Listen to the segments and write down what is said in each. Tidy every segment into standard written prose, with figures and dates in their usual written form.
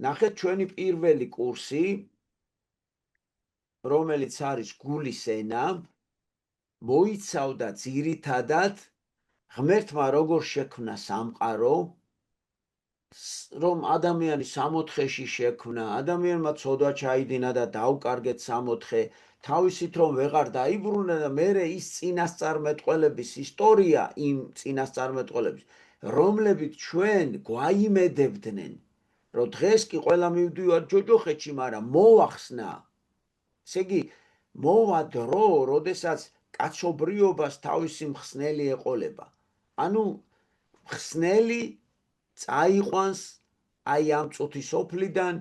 ნახეთ ჩვენი პირველი კურსი, რომელიც არის გულის ენა, მოიცავდა ძირითადად ღმერთმა როგორ შექმნა სამყარო, რომ ადამიანი სამოთხეში შექმნა, ადამიანმა ცოდვა ჩაიდინა და დაუკარგეთ სამოთხე, თავისით რომ ვეღარ დაიბრუნა და მერე ის წინასწარმეტყველების ისტორია, იმ წინასწარმეტყველების, რომლებით ჩვენ გვაიმედებდნენ, რომ დღეს კი ყველა მივდივართ ჯოჯოხეთში, მაგრამ მოახსნა. ესე იგი, მოვა დრო, როდესაც კაცობრიობას თავისი მხსნელი ეყოლება. ანუ მხსნელი წაიყვანს აი ამ წუთის ოფლიდან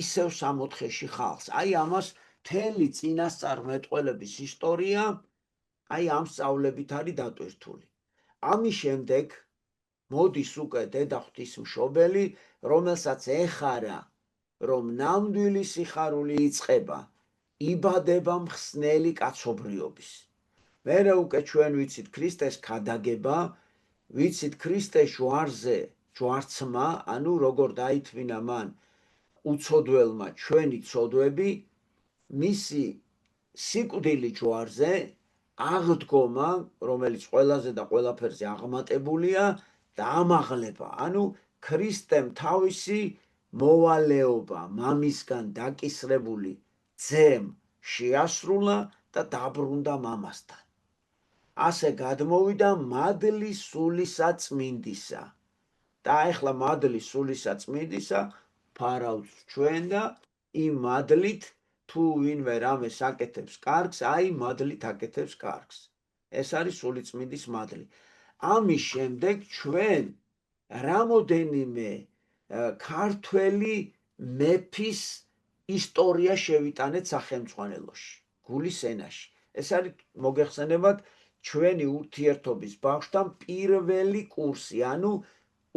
ისევ სამოთხეში ხალხს. აი ამას მთელი წინასწარმეტყველების ისტორია აი ამ სწავლებით არის დატვირთული. ამის შემდეგ მოდის უკვე დედა ღვთისმშობელი, რომელსაც ეხარა, რომ ნამდვილი სიხარული იწყება, იბადება მხსნელი კაცობრიობის. მერე უკვე ჩვენ ვიცით ქრისტეს ქადაგება, ვიცით ქრისტეს ჯვარზე ჯვარცმა, ანუ როგორ დაითვინა მან უცოდველმა ჩვენი ცოდვები, მისი სიკვდილი ჯვარზე, აღდგომა, რომელიც ყველაზე და ყველაფერზე აღმატებულია და ამაღლება. ანუ ქრისტემ თავისი მოვალეობა მამისგან დაკისრებული ძემ შეასრულა და დაბრუნდა მამასთან. ასე გადმოვიდა მადლი სულისა წმინდისა. და ახლა მადლი სულისა წმინდისა ფარავთ ჩვენ და იმ მადლით თუ ვინმე რამეს აკეთებს კარგს, აი მადლით აკეთებს კარგს. ეს არის სული წმინდის მადლი. ამის შემდეგ ჩვენ რამოდენიმე ქართველი მეფის ისტორია შევიტანეთ სახელმძღვანელოში, გულის ენაში. ეს არის მოგეხსენებათ ჩვენი ურთიერთობის ბავშვთან პირველი კურსი, ანუ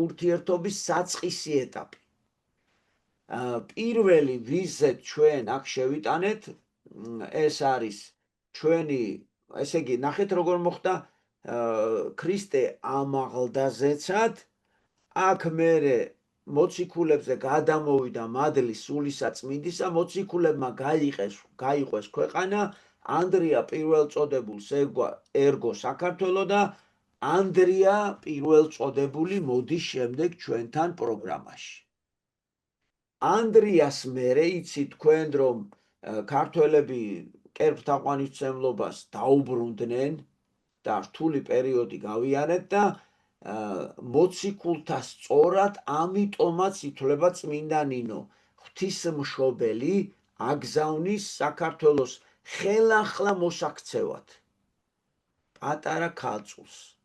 ურთიერთობის საწყისი ეტაპი. პირველი ვიზეთ ჩვენ აქ შევიტანეთ, ეს არის ჩვენი, ესე იგი, ნახეთ როგორ მოხდა ქრისტე ამაღლდა ზეცად, აქ მერე მოციქულებზე გადამოვიდა მადლი სულისა წმინდისა, მოციქულებმა გაიყვეს ქვეყანა, ანდრია პირველწოდებულს ერგო საქართველო და ანდრია პირველწოდებული მოდის შემდეგ ჩვენთან პროგრამაში. ანდრიას მერე იცით თქვენ, რომ ქართველები კერპთაყვანისმცემლობას დაუბრუნდნენ და რთული პერიოდი გავიარეთ და მოციქულთა სწორად ამიტომაც ითვლება წმინდა ნინო, ღვთისმშობელი აგზავნის საქართველოს ხელახლა მოსაქცევად პატარა ქალწულს.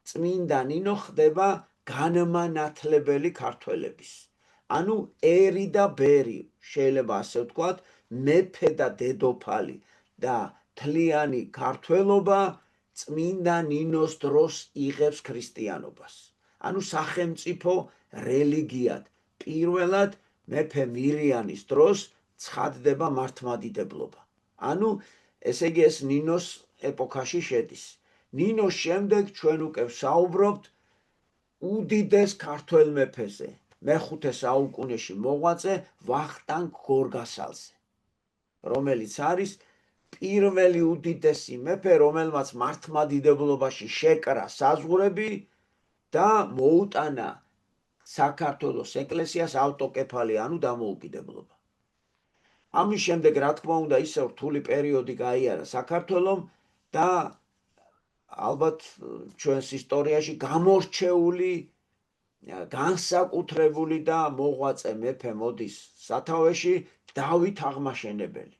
წმინდა ნინო ხდება განმანათლებელი ქართველების. ანუ ერი და ბერი, შეიძლება ასე ვთქვათ, მეფე და დედოფალი და თლიანი ქართველობა წმინდა ნინოს დროს იღებს ქრისტიანობას. ანუ სახელმწიფო რელიგიად პირველად მეფე მირიანის დროს ცხადდება მართლმადიდებლობა. ანუ ესე იგი ეს ნინოს ეპოქაში შედის. ნინოს შემდეგ ჩვენ უკვე ვსაუბრობთ უდიდეს ქართველ მეფეზე, მეხუთე საუკუნეში მოღვაწე ვახტანგ გორგასალზე, რომელიც არის პირველი უდიდესი მეფე, რომელმაც მართლმადიდებლობაში შეკრა საზღვრები და მოუტანა საქართველოს ეკლესიას ავტოკეფალი, ანუ დამოუკიდებლობა. ამის შემდეგ, რა თქმა უნდა, ისევ რთული პერიოდი გაიარა საქართველომ და ალბათ ჩვენს ისტორიაში გამორჩეული, განსაკუთრებული და მოღვაწე მეფე მოდის სათავეში, დავით აღმაშენებელი,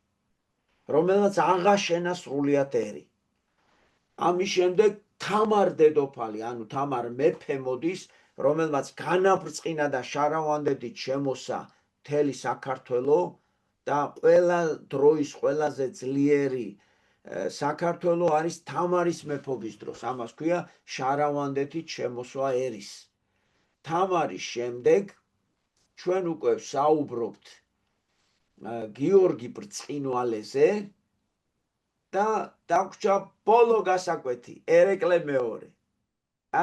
რომელსაც აღაშენა სრულიად ერი. ამის შემდეგ თამარ დედოფალი, ანუ თამარ მეფე მოდის, რომელმაც განაბრწყინა და შარავანდედით შემოსა მთელი საქართველო და ყველა დროის ყველაზე ძლიერი საქართველო არის თამარის მეფობის დროს, ამას ქვია შარავანდეთით შემოსვა ერის. თამარის შემდეგ ჩვენ უკვე ვსაუბრობთ გიორგი ბრწყინვალეზე და დაგვრჩა ბოლო გასაკვეთი, ერეკლე მეორე.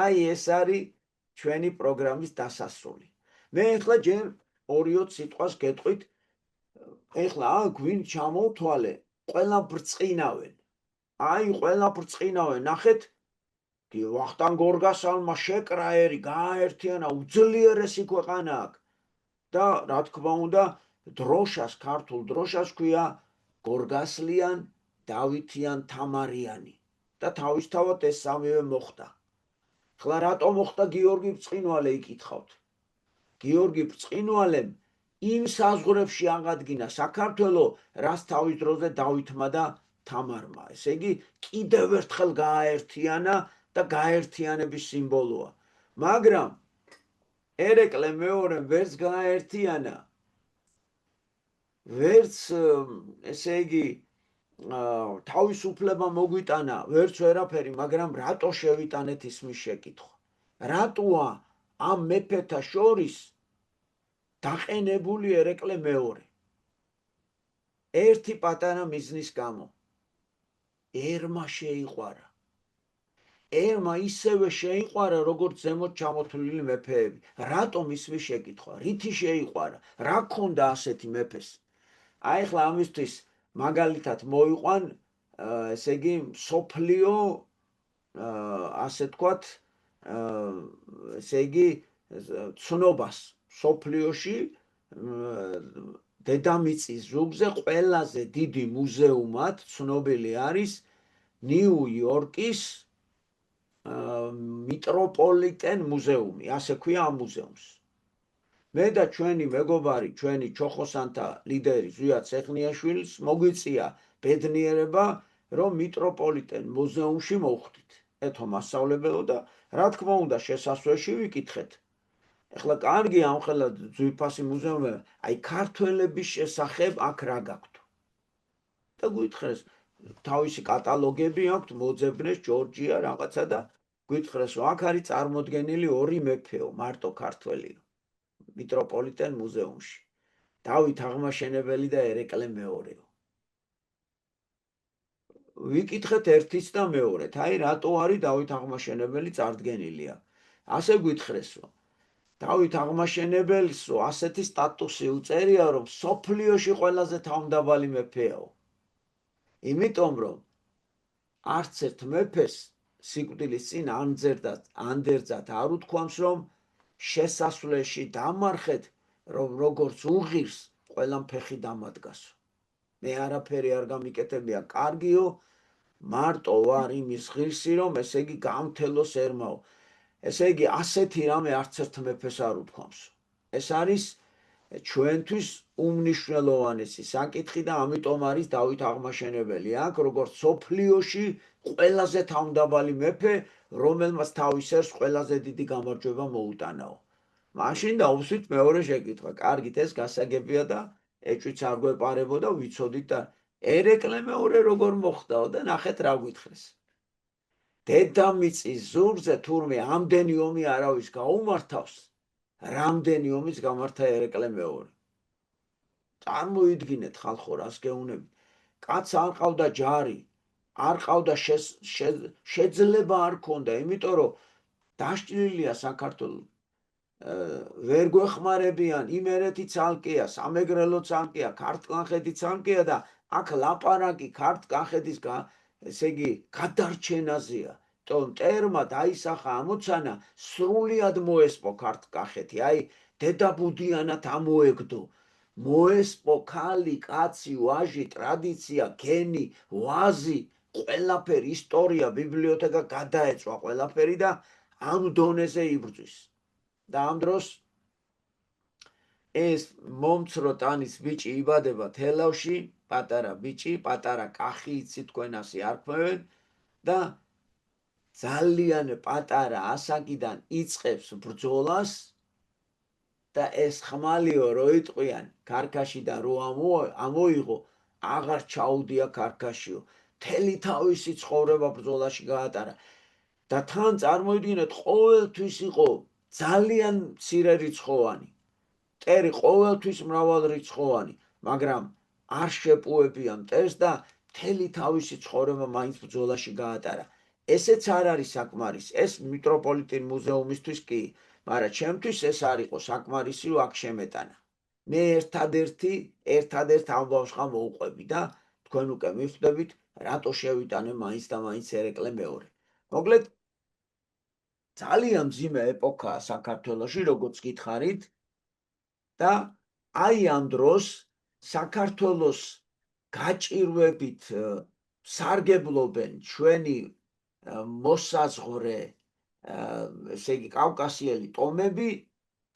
აი ეს არის ჩვენი პროგრამის დასასრული. მე ახლა ჯერ 2-20 სიტყვას გეტყვით. ეხლა აქ ვინ ჩამოვთვალე, ყველა ბრწყინავენ. აი, ყველა ბრწყინავენ, ნახეთ, ვახტანგ გორგასალმა შეკრა ერი, გააერთიანა, უძლიერესი ქვეყანა აქ. და რა თქმა უნდა, დროშას, ქართულ დროშას ქვია გორგასლიან, დავითიან, თამარიანი. და თავისთავად ეს სამივე მოხდა. ხლა რატო მოხდა გიორგი ბრწყინვალე იკითხავთ. გიორგი ბრწყინვალემ იმ საზღვრებში აღადგინა საქართველო, რას თავის დროზე დავითმა და თამარმა. ესე იგი, კიდევ ერთხელ გააერთიანა და გაერთიანების სიმბოლოა. მაგრამ ერეკლე მეორემ ვერც გააერთიანა, ვერც ესე იგი თავისუფლება მოგვიტანა, ვერც ვერაფერი, მაგრამ რატო შევიტანეთ ისმის შეკითხვა? რატოა ამ მეფეთა შორის დაყენებული ერეკლე მეორე? ერთი პატარა მიზნის გამო. ერმა შეიყვარა. ერმა ისევე შეიყვარა, როგორც ზემოთ ჩამოთვლილი მეფეები. რატომ ისმის შეკითხვა? რითი შეიყვარა? რა ქონდა ასეთი მეფეს? აი ახლა ამისთვის მაგალითად მოიყვან, ესე იგი, სოფლიო, ასე თქვათ, ესე იგი, ცნობას სოფლიოში დედამიწის ზურგზე ყველაზე დიდი მუზეუმად ცნობილი არის ნიუ-იორკის მიტროპოლიტენ მუზეუმი, ასე ქვია ამ მუზეუმს. მე და ჩვენი მეგობარი, ჩვენი ჩოხოსანთა ლიდერი ზვიად სეხნიაშვილს მოგვიწია ბედნიერება, რომ მიტროპოლიტენ მუზეუმში მოვხვდით. ეთო მასწავლებელო და რა თქმა უნდა შესასვლელში ვიკითხეთ. ეხლა კარგი ამხელა ძვირფასი მუზეუმი, აი ქართველების შესახებ აქ რა გაქვთ? და გვითხრეს, თავისი კატალოგები აქვთ, მოძებნეს, ჯორჯია რაღაცა და გვითხრეს, რომ აქ არის წარმოდგენილი 2 მეფეო, მარტო ქართველიო. მიტროპოლიტენ მუზეუმში. დავით აღმაშენებელი და ერეკლე მეორეო. ვიკითხეთ ერთიც და მეორეთ, აი რატო არის დავით აღმაშენებელი წარდგენილი აქ? ასე გვითხრეს, რომ დავით აღმაშენებელსო ასეთი სტატუსი უწერია, რომ სოფლიოში ყველაზე თავმდაბალი მეფეაო. იმიტომ რომ არც ერთ მეფეს სიკვდილის წინ ანდერძად არ უთქვამს, რომ შესასვლელში დამარხეთ, რომ როგორც უღირს, ყველამ ფეხი დამადგასო. მე არაფერი არ გამიკეთებია, კარგიო, მარტო ვარ იმის ღირსი, რომ ესე იგი გამთელოს ერმაო. ესე იგი ასეთი რამე არც ერთ მეფეს არ უთქვამს. ეს არის ჩვენთვის უმნიშვნელოვანესი საკითხი და ამიტომ არის დავით აღმაშენებელი აქ, როგორც სოფლიოში ყველაზე თავმდაბალი მეფე, რომელმაც თავის ერს ყველაზე დიდი გამარჯვება მოუტანაო. მაშინ დავუსვით მეორე შეკითხვა. კარგით, ეს გასაგებია და ეჭვიც არ გვეპარებოდა, ვიცოდით და ერეკლე მეორე როგორ მოხდაო და ნახეთ რა გვითხრეს. დედამიწის ზურგზე თურმე ამდენი ომი არავის გაუმართავს, რამდენი ომის გამართა ერეკლე მეორე. წარმოიდგინეთ ხალხო, რას გეუნებით. კაც არ ყავდა ჯარი, არ ყავდა შეძლება არ ქონდა, იმიტომ რომ დაშლილია საქართველო. ვერ გვეხმარებიან, იმერეთი ცალკეა, სამეგრელო ცალკეა, ქართლ-კახეთი ცალკეა და აქ ლაპარაკი ქართლ-კახეთის ესე იგი გადარჩენაზეა. მტერმა დაისახა ამოცანა, სრულიად მოესპო ქართლ-კახეთი, აი დედაბუდიანად ამოეგდო. მოესპო ქალი, კაცი, ვაჟი, ტრადიცია, გენი, ვაზი, ყველაფერი, ისტორია, ბიბლიოთეკა გადაეწვა ყველაფერი და ამ დონეზე იბრძვის. და ამ დროს ეს მომცრო ტანის ბიჭი იბადება თელავში, პატარა ბიჭი, პატარა კახი, იცით თქვენ ასე არ ქმევენ და ძალიან პატარა ასაკიდან იწყებს ბრძოლას და ეს ხმალიო რო იტყვიან ქარქაშიდან რო ამოიღო, აღარ ჩაუდია ქარქაშიო. მთელი თავისი ცხოვრება ბრძოლაში გაატარა და თან წარმოიდგინეთ, ყოველთვის იყო ძალიან მცირე რიცხოვანი. მტერი ყოველთვის მრავალრიცხოვანი, მაგრამ არ შეპუებია მტერს და მთელი თავისი ცხოვრება მაინც ბრძოლაში გაატარა. ესეც არ არის საკმარისი, ეს მიტროპოლიტენ მუზეუმისთვის კი, მაგრამ ჩემთვის ეს არ იყო საკმარისი, რომ აქ შემეტანა. მე ერთადერთ ამბავს ხა მოუყვები და თქვენ უკვე მიხვდებით რატო შევიტანე მაინც და მაინც ერეკლე მეორე. მოკლედ ძალიან მძიმე ეპოქაა საქართველოში, როგორც გითხარით და აი ამ დროს საქართველოს გაჭირვებით სარგებლობენ ჩვენი მოსაზღვრე ესე იგი კავკასიელი ტომები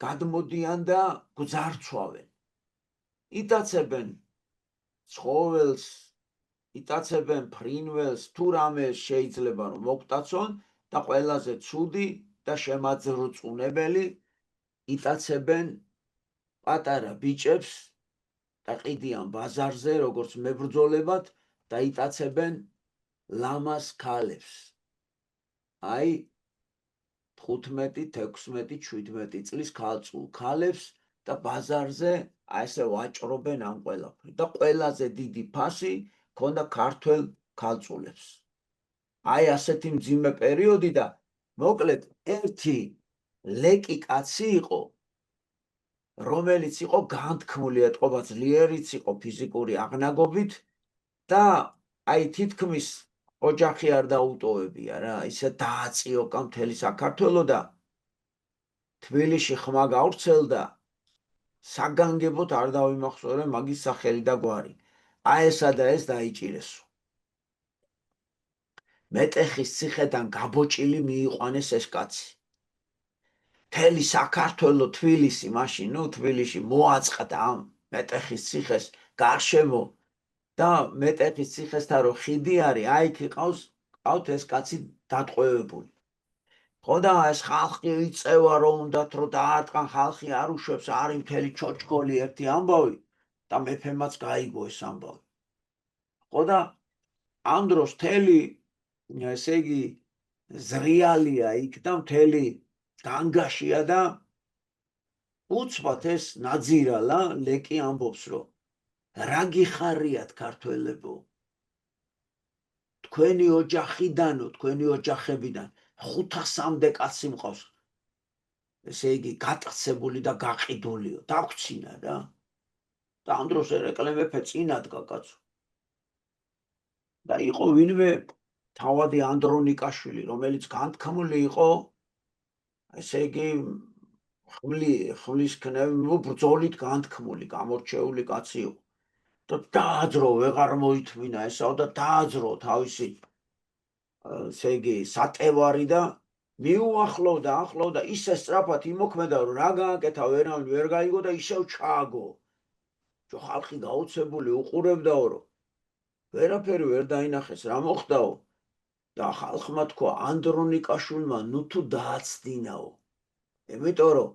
გადმოდიან და გვძარცვავენ. იტაცებენ ცხოველს, იტაცებენ ფრინველს, თუ რამე შეიძლება რომ მოგტაცონ და ყველაზე ცუდი და შემაძრწუნებელი იტაცებენ პატარა ბიჭებს და ყიდიან ბაზარზე როგორც მებრძოლებად და იტაცებენ ლამას ქალებს. აი 15, 16, 17 წლის ქალწულ ქალებს და ბაზარზე აი ესე ვაჭრობენ ამ ყველაფერს და ყველაზე დიდი ფასი ქონდა ქართველ ქალწულებს. აი ასეთი მძიმე პერიოდი და მოკლედ ერთი ლეკი კაცი იყო, რომელიც იყო განთქმული, ეთყობა ძლიერიც იყო ფიზიკური აღნაგობით და აი თითქმის ოჯახი არ დაუტოვებია რა, ისე დააწიოკა მთელი საქართველო და თბილისში ხმა გავრცელდა, საგანგებოდ არ დავიმახსოვრე მაგის სახელი და გვარი. აი ესა და ეს დაიჭირესო. მეტეხის ციხედან გაბოჭილი მიიყვანეს ეს კაცი. მთელი საქართველო თბილისი მაშინ, თბილისში მოაწყდა ამ მეტეხის ციხეს გარშემო და მეტეხის ციხესთან რო ხიდი არის, აი იქ ყავთ ეს კაცი დატყვევებული. ხო და ეს ხალხი იწევა რომ უნდათ რომ დაარტყან, ხალხი არ უშვებს, არის მთელი ჩოჩქოლი ერთი ამბავი და მეფემაც გაიგო ეს ამბავი. ხო და ამ დროს მთელი ესე იგი ზრიალია იქ და მთელი განგაშია და უცბად ეს ნაძირალა ლეკი ამბობს რომ რა გიხარიათ ქართველებო, თქვენი ოჯახიდანო, თქვენი ოჯახებიდან 500-მდე კაცი მყავს, ესე იგი გატაცებული და გაყიდულიო, დაგვრცინა რა. და ამ დროს ერეკლე მეფე წინ ადგა კაცო. და იყო ვინმე თავადი ანდრონიკაშვილი, რომელიც განთქმული იყო, ესე იგი ხმლის ბრძოლით განთქმული, გამორჩეული კაცი იყო. და დააძრო, ვეღარ მოითმინა ესაო და დააძრო თავისი ესე იგი სატევარი და ახლოვდა ისე სწრაფად იმოქმედა რომ რა გააკეთა ვერავინ ვერ გაიგო და ისევ ჩააგო. ხალხი გაუცებული უყურებდაო რომ ვერაფერი ვერ დაინახეს რა მოხდაო და ხალხმა თქვა ანდრონიკაშვილმა ნუ თუ დააცდინაო. იმიტომ რომ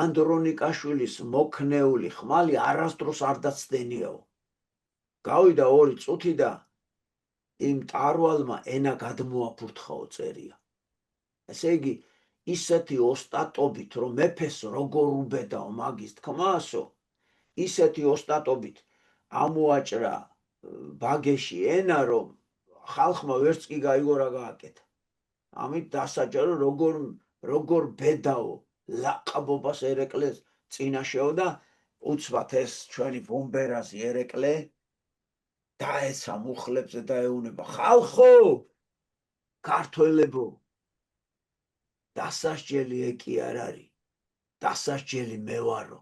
ანდრონიკაშვილის მოქნეული ხმალი არასდროს არ დაცდენიაო. გავიდა 2 წუთი და იმ ტარვალმა ენა გადმოაფურთხაო წერია. ესე იგი ისეთი ოსტატობით რომ მეფეს როგორ უბედაო მაგის თქმასო, ისეთი ოსტატობით ამოაჭრა ბაგეში ენა რომ ხალხმა ვერც კი გაიგო რა გააკეთა. ამით დასაჯა რომ როგორ ბედაო ლაყბობას ერეკლეს წინაშეო და უცბად ეს ჩვენი ბომბერაზი ერეკლე დაეცა მუხლებზე და ეუნება ხალხო, ქართველებო, დასასჯელი ეკი არ არის, დასასჯელი მე ვარო,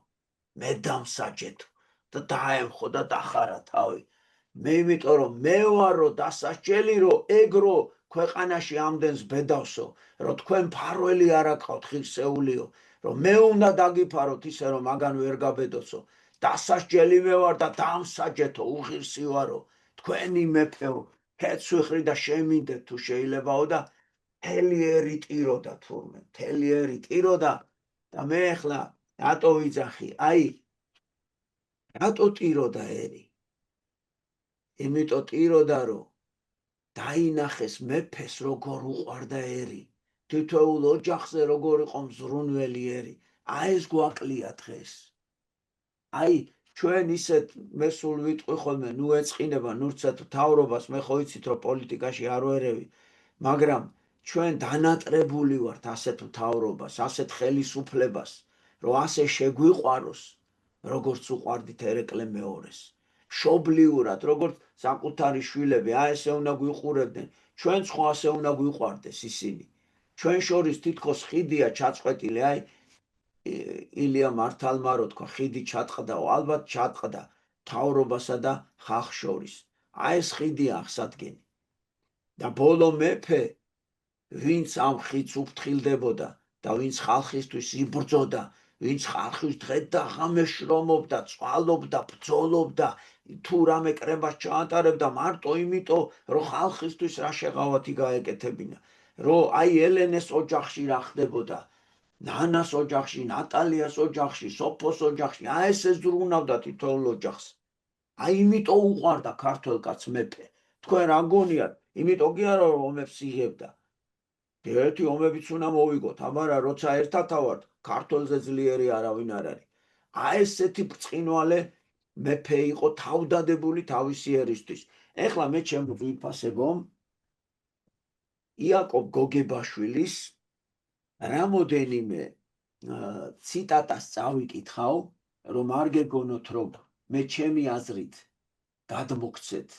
მე დამსაჯეთო და დაემხო და დახარა თავი. მე იმიტომ რომ მე ვარო დასასჯელი რომ ეგრო ქვეყანაში ამდენს ბედავსო, რომ თქვენ ფარველი არ აყავთ ხირსეულიო, რომ მე უნდა დაგიფაროთ ისე რომ მაგან ვერ გაბედოსო. დასასჯელი მე ვარ და დამსაჯეთო, უღირსი ვარო, თქვენი მეფეო, ქეთს ვიხრი და შემინდეთ თუ შეიძლებაო და თელიერი ტიროდა თურმე, თელიერი ტიროდა და მე ახლა რატო ვიძახი? აი რატო ტიროდა ერი? იმიტომ ტიროდა რომ დაინახეს მეფეს როგორ უყვარდა ერი, თითოეულ ოჯახზე როგორ იყო მზრუნველი ერი. აი ეს გვაკლია დღეს. აი ჩვენ ისეთ მე სულ ვიტყვი ხოლმე, ნუ ეწყინება ნურცეთ მთავრობას, მე ხო იცით რომ პოლიტიკაში არ ვერევი, მაგრამ ჩვენ დანატრებული ვართ ასეთ მთავრობას, ასეთ ხელისუფლებას, რომ ასე შეგვიყვაროს როგორც უყვარდით ერეკლე მეორეს. მშობლიურად, როგორც საკუთარი შვილები, ესე უნდა გვიყურებდნენ, ჩვენც ხო ასე უნდა გვიყვარდეს ისინი. ჩვენ შორის თითქოს ხიდია ჩაწყვეტილი, ილია მართალმა რო თქვა, ხიდი ჩატყდაო, ალბათ ჩატყდა მთავრობასა და ხალხს შორის. ეს ხიდია აღსადგენი. და ბოლო მეფე, ვინც ამ ხიდს უფრთხილდებოდა და ვინც ხალხისთვის იბრძოდა, ვინც ხალხის დღეთ და ღამეს შრომობდა, წვალობდა, ბრძოლობდა, თუ რამე კრებას ჩაატარებდა, მარტო იმიტომ, რომ ხალხისთვის რა შეღავათი გაეკეთებინა, რომ ელენეს ოჯახში რა ხდებოდა, ნანას ოჯახში, ნატალიას ოჯახში, სოფოს ოჯახში, ეს ზრუნავდა თითოეულ ოჯახს. იმიტომ უყვარდა ქართველ კაცს მეფე. თქვენ რა გონიათ? იმიტომ კი არა რომ ომებს იღებდა. ერთი ომებიც უნდა მოვიგოთ, აბარა როცა ერთად ავართ, ქართველზე ძლიერი არავინ არ არის. ესეთი ბრწყინვალე მეფე იყო, თავდადებული თავისი ერისთვის. ეხლა მე ჩემს ვიფასებო იაკობ გოგებაშვილის რამოდენიმე ციტატას წავიკითხავ, რომ არ გეგონოთ, რომ მე ჩემი აზრით გადმოგცეთ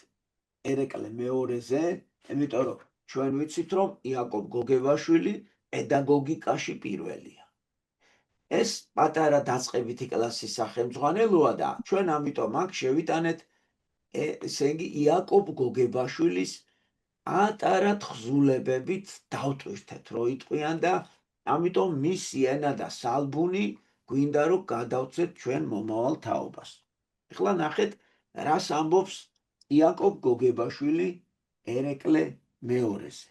ერეკლე მეორეზე, იმიტომ რომ ჩვენ ვიცით, რომ იაკობ გოგებაშვილი პედაგოგიკაში პირველია. ეს პატარა დაწყებითი კლასის სახელმძღვანელოა და ჩვენ ამიტომ აქ შევიტანეთ, ესე იგი იაკობ გოგებაშვილის პატარა თხზულებებით დავტვირთეთ, რო იტყვიან და ამიტომ მისი ენა და სალბუნი გვინდა რომ გადავცეთ ჩვენ მომავალ თაობას. ეხლა ნახეთ, რას ამბობს იაკობ გოგებაშვილი ერეკლე მეორეზე.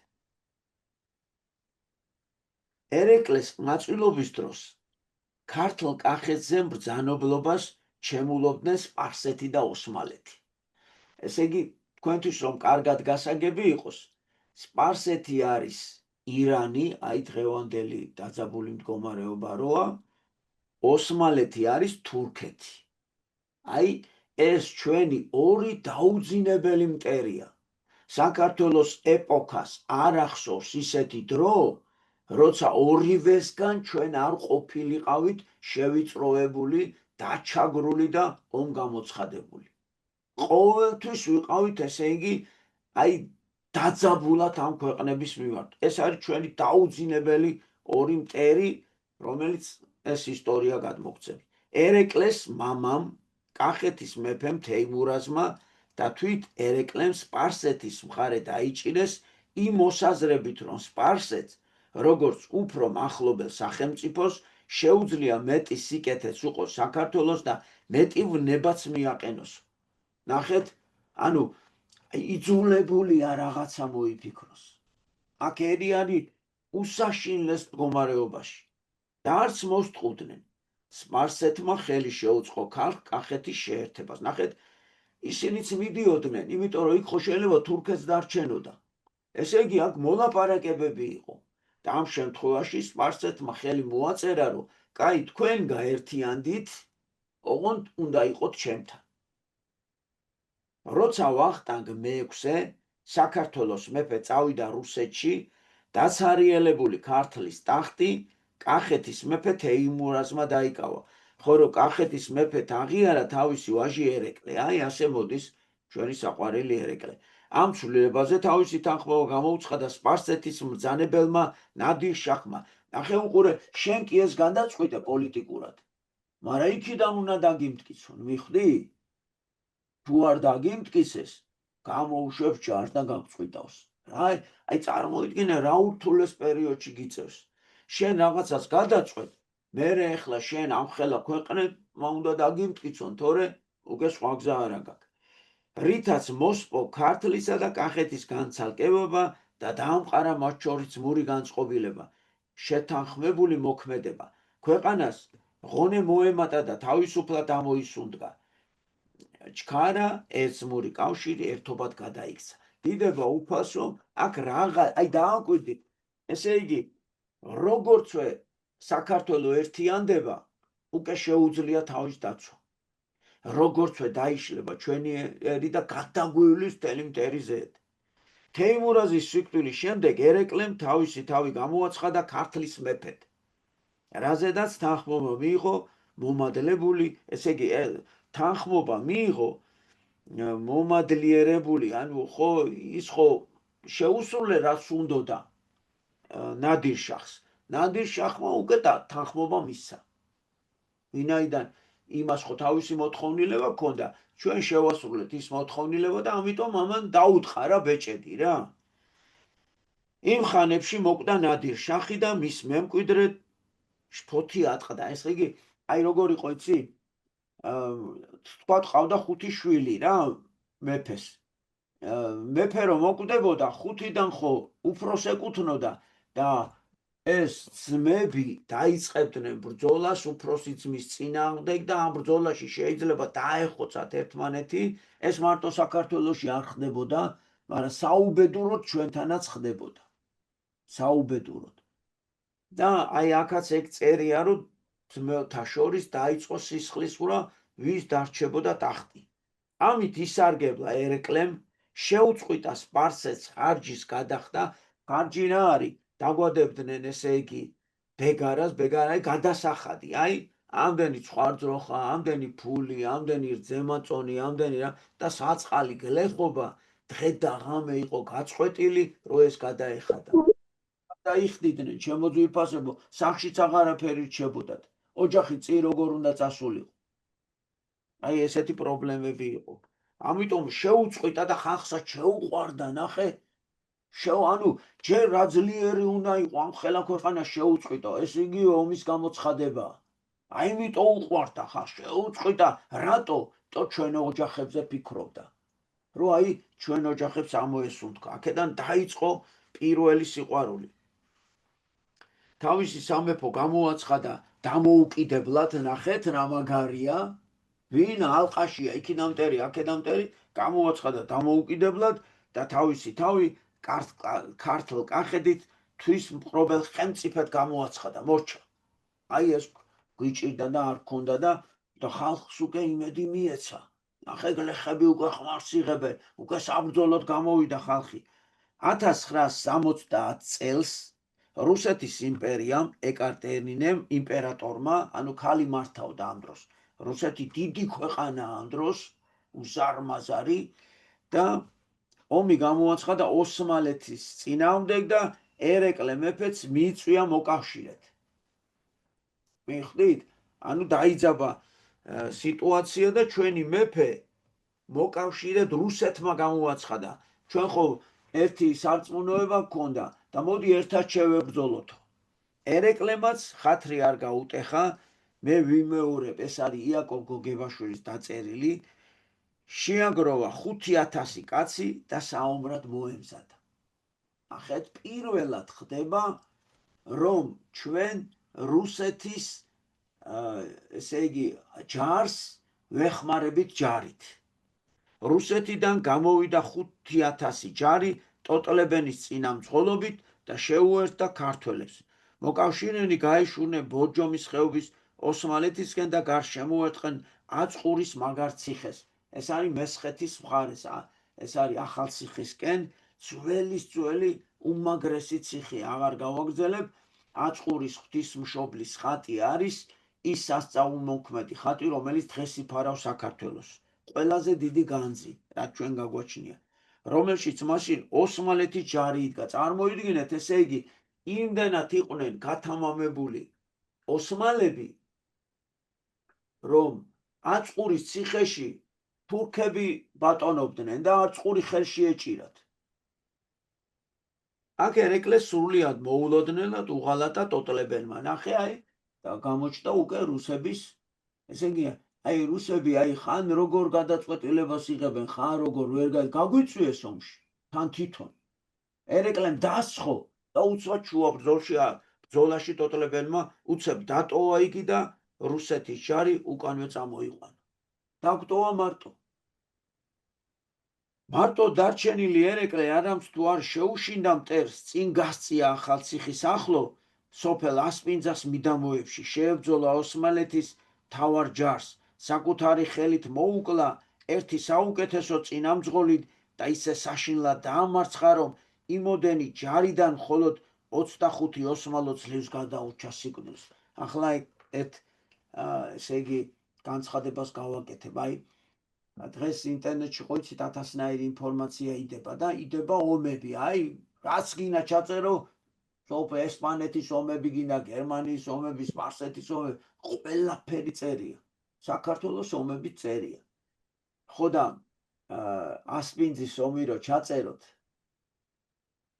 ერეკლეს მაწვილობის დროს ქართლ კახეთზე ბრძანებლობას ჩემულობდნენ სპარსეთი და ოსმალეთი. ესე იგი, თქვენთვის რომ კარგად გასაგები იყოს, სპარსეთი არის ირანი, დღევანდელი დაძაბული მდგომარეობა როა, ოსმალეთი არის თურქეთი. ეს ჩვენი ორი დაუძინებელი მტერია. საქართველოს ეპოქას არ ახსოვს ისეთი დრო, როცა ორივესგან ჩვენ არ ყოფილიყავით შევიწროებული, დაჩაგრული და ომგამოცხადებული. ყოველთვის ვიყავით, ესე იგი, დაძაბულად ამ ქვეყნების მიმართ. ეს არის ჩვენი დაუძინებელი ორი მტერი, რომელიც ეს ისტორია გადმოგცემს. ერეკლეს მამამ, კახეთის მეფემ თეიმურაზმა და თვით ერეკლემ სპარსეთის მხარე დაიჭირეს იმ მოსაზრებით, რომ სპარსეთს, როგორც უფრო მახლობელ სახელმწიფოს, შეუძლია მეტი სიკეთეც უყოს საქართველოს და მეტი ვნებაც მიაყენოს. ნახეთ, იძულებულია რაღაცა მოიფიქროს. აქ ერიანი უსაშინლეს მდგომარეობაში და არც მოსტყუდნენ. სპარსეთმა ხელი შეუწყო კახეთის შეერთებას. ნახეთ, ისინიც მიდიოდნენ, იმიტომ რომ იქ ხო შეიძლება თურქეთს დარჩენოდა. ესე იგი, აქ მოლაპარაკებები იყო და ამ შემთხვევაში სპარსეთმა ხელი მოაწერა, რომ კაი, თქვენ გაერთიანდით, ოღონდ უნდა იყოთ ჩემთან. როცა ვახტანგ მე-6-ე საქართველოს მეფე წავიდა რუსეთში, დაცარიელებული ქართლის ტახტი კახეთის მეფე თეიმურაზმა დაიკავა. ხო რომ კახეთის მეფეთ აღიარა თავისი ვაჟი ერეკლე, ასე მოდის ჩვენი საყვარელი ერეკლე. ამ ცვლილებაზე თავისი თანხმობა გამოუცხადა სპარსეთის მბრძანებელმა ნადირ შაჰმა. ნახე უყურე, შენ კი ეს გადაწყვიტე პოლიტიკურად, მაგრამ იქიდან უნდა დაგიმტკიცონ, მიხვდი? თუ არ დაგიმტკიცეს, გამოუშვებ ჯარს და გაგწყვიტავს. წარმოიდგინე რა ურთულეს პერიოდში გიწევს. შენ რაღაცას გადაწყვეტ, მერე ეხლა შენ ამხელა ქვეყნებმა უნდა დაგიმტკიცონ, თორე უკვე სხვა გზა არ აქვს. რითაც მოსპო ქართლისა და კახეთის განცალკევება და დაამყარა მათ შორის მური განწყობილება, შეთანხმებული მოქმედება. ქვეყანას ღონე მოემატა და თავისუფლად ამოისუნდგა. ჩქარა ერთმური კავშირი ერთობად გადაიქცა. დიდება უფასო, აქ დაამკვიდრეთ. ესე იგი, როგორცვე საქართველო ერთიანდება, უკვე შეუძლია თავის დაცვა. როგორცვე დაიშლება ჩვენი ერი და გადაგვივლის მთელი მტერი ზედ. თეიმურაზის სიკვდილის შემდეგ ერეკლემ თავისი თავი გამოაცხადა ქართლის მეფედ, რაზედაც თანხმობა მიიღო მომადლებული, ესე იგი თანხმობა მიიღო მომადლიერებული, ანუ ხო ის ხო შეუსრულე რაც უნდოდა ნადირ-შაჰს. ნადირ-შაჰმა უკვე თანხმობა მისცა. ვინაიდან იმას ხო თავისი მოთხოვნილება ჰქონდა, ჩვენ შევასრულეთ ის მოთხოვნილება და ამიტომ ამან დაუთხარა ბეჭედი რა. იმ ხანებში მოკვდა ნადირ-შაჰი და მის მემკვიდრე შფოთი ატყდა. ეს იგი, აი როგორ იყო იცი? თქვა ყავდა 5 შვილი რა მეფეს. მეფე რომ მოკვდებოდა 5-დან ხო უფროს ეკუთვნოდა და ეს ძმები დაიწყებდნენ ბრძოლას უფროსი ძმის წინააღმდეგ და ამ ბრძოლაში შეიძლება დაეხოცათ ერთმანეთი. ეს მარტო საქართველოში არ ხდებოდა, მაგრამ საუბედუროდ ჩვენთანაც ხდებოდა. საუბედუროდ. და აი აქაც ეგ წერია, რომ ძმელთა შორის დაიწყო სისხლისღვრა, ვის დარჩებოდა ტახტი. ამით ისარგებლა ერეკლემ, შეუწყვიტა სპარსეთს ხარჯის გადახდა. ხარჯი რა არის? დაგვადებდნენ ესე იგი ბეგარას, ბეგარა გადასახადი. აი ამდენი ცხვარძროხა, ამდენი ფული, ამდენი რძემაწონი, ამდენი რა და საწყალი გლეხობა დღე და ღამე იყო გაწყვეტილი, რომ ეს გადაეხადა. დაიხდიდნენ, შემოძვირფასებო, სახშიც აღარაფერი რჩებოდათ. ოჯახი წინ როგორ უნდა წასულიყო. აი ესეთი პრობლემები იყო. ამიტომ შეუწყვიტა და ხალხსაც შეუყვარდა, ნახე. ანუ ჯერ რა ძლიერი უნდა იყო ამ ხელა ქვეყანას შეუწყვიტო, ეს იგი ომის გამოცხადება. აი იმიტომ უყვარდა ხალხს, შეუწყვიტა, რატო? თო ჩვენ ოჯახებზე ფიქრობდა. რომ აი ჩვენ ოჯახებს ამოესუნთქა. აქედან დაიწყო პირველი სიყვარული. თავისი სამეფო გამოაცხადა დამოუკიდებლად, ნახეთ რა მაგარია. ვინ ალყაშია, იქიდან მტერი, აქედან მტერი, გამოაცხადა დამოუკიდებლად და თავისი თავი ქართლ კახეთით თვის მყრობელ ხელმწიფედ გამოაცხადა, მორჩა. აი ეს გვიჭირდა და არ ქონდა და ხალხს უკვე იმედი მიეცა. ნახე გლეხები უკვე ხმარს იღებენ, უკვე საბრძოლოდ გამოვიდა ხალხი. 1960 წელს რუსეთის იმპერიამ ეკატერინემ იმპერატორმა, ანუ ქალი მართავდა ამ დროს. რუსეთი დიდი ქვეყანა ამ დროს, უზარმაზარი და ომი გამოაცხადა ოსმალეთის წინააღმდეგ და ერეკლე მეფეც მიიწვია მოკავშირედ. მიხვდით? ანუ დაიძაბა სიტუაცია და ჩვენი მეფე მოკავშირედ რუსეთმა გამოაცხადა. ჩვენ ხო ერთი სარწმუნოება გქონდა და მოდი ერთად შევებრძოლოთო. ერეკლემაც ხათრი არ გაუტეხა. მე ვიმეორებ, ეს არის იაკობ გოგებაშვილის დაწერილი. შეაგროვა 5000 კაცი და საომრად მოემზადა. ახეთ პირველად ხდება, რომ ჩვენ რუსეთის ესე იგი ჯარს ვეხმარებით ჯარით. რუსეთიდან გამოვიდა 5000 ჯარი ტოტლებენის წინამძღოლობით და შეუერთდა ქართველებს. მოკავშირენი გაეშურნენ ბორჯომის ხეობის ოსმალეთისკენ და გარშემოერტყენ აწყურის მაგარ ციხეს. ეს არის მესხეთის მხარეს, ეს არის ახალციხისკენ, ძველი უმაგრესი ციხე, აღარ გავაგრძელებ. აწყურის ღვთისმშობლის ხატი არის ის სასწაულმოქმედი ხატი, რომელიც დღეს იფარავს საქართველოს. ყველაზე დიდი განძი, რაც ჩვენ გაგვაჩნია, რომელშიც მაშინ ოსმალეთის ჯარი იდგა. წარმოიდგინეთ, ესე იგი, იმდენად იყვნენ გათამამებული ოსმალები, რომ აწყურის ციხეში თურქები ბატონობდნენ და აწყური ხელში ეჭირათ. აქ ერეკლეს სრულიად მოულოდნელად უღალატა ტოტლებენმა. ნახე აი და გამოჩნდა უკვე რუსების, ესე იგი, აი რუსები აი ხან როგორ გადაწყვეტილებას იღებენ, ხან როგორ ვერ გაგვიწვიეს ომში, თან თვითონ. ერეკლემ დასხო და უცბად შუა ბრძოლაში ტოტლებენმა უცებ დატოვა იგი და რუსეთის ჯარი უკანვე წამოიყვანა. დაგტოვა მარტო დარჩენილი ერეკლე არამც თუ არ შეუშინდა მტერს, წინ გასწია ახალციხის ახლო სოფელ ასპინძას მიდამოებში, შეებრძოლა ოსმალეთის მთავარ ჯარს, საკუთარი ხელით მოუკლა ერთი საუკეთესო წინამძღოლით და ისე საშინლად დაამარცხა, რომ იმოდენი ჯარიდან მხოლოდ 25 ოსმალო ძლივს გადაურჩა სიკვდილს. ახლა ერთ ესე იგი განცხადებას გავაკეთებ. აი დღეს ინტერნეტში ხო იცით ათასნაირი ინფორმაცია იდება და იდება ომები. აი რაც გინდა ჩაწერო ესპანეთის ომები გინდა, გერმანიის ომები, სპარსეთის ომები, ყველაფერი წერია. საქართველოს ომები წერია. ხო და ასპინძის ომი რო ჩაწეროთ,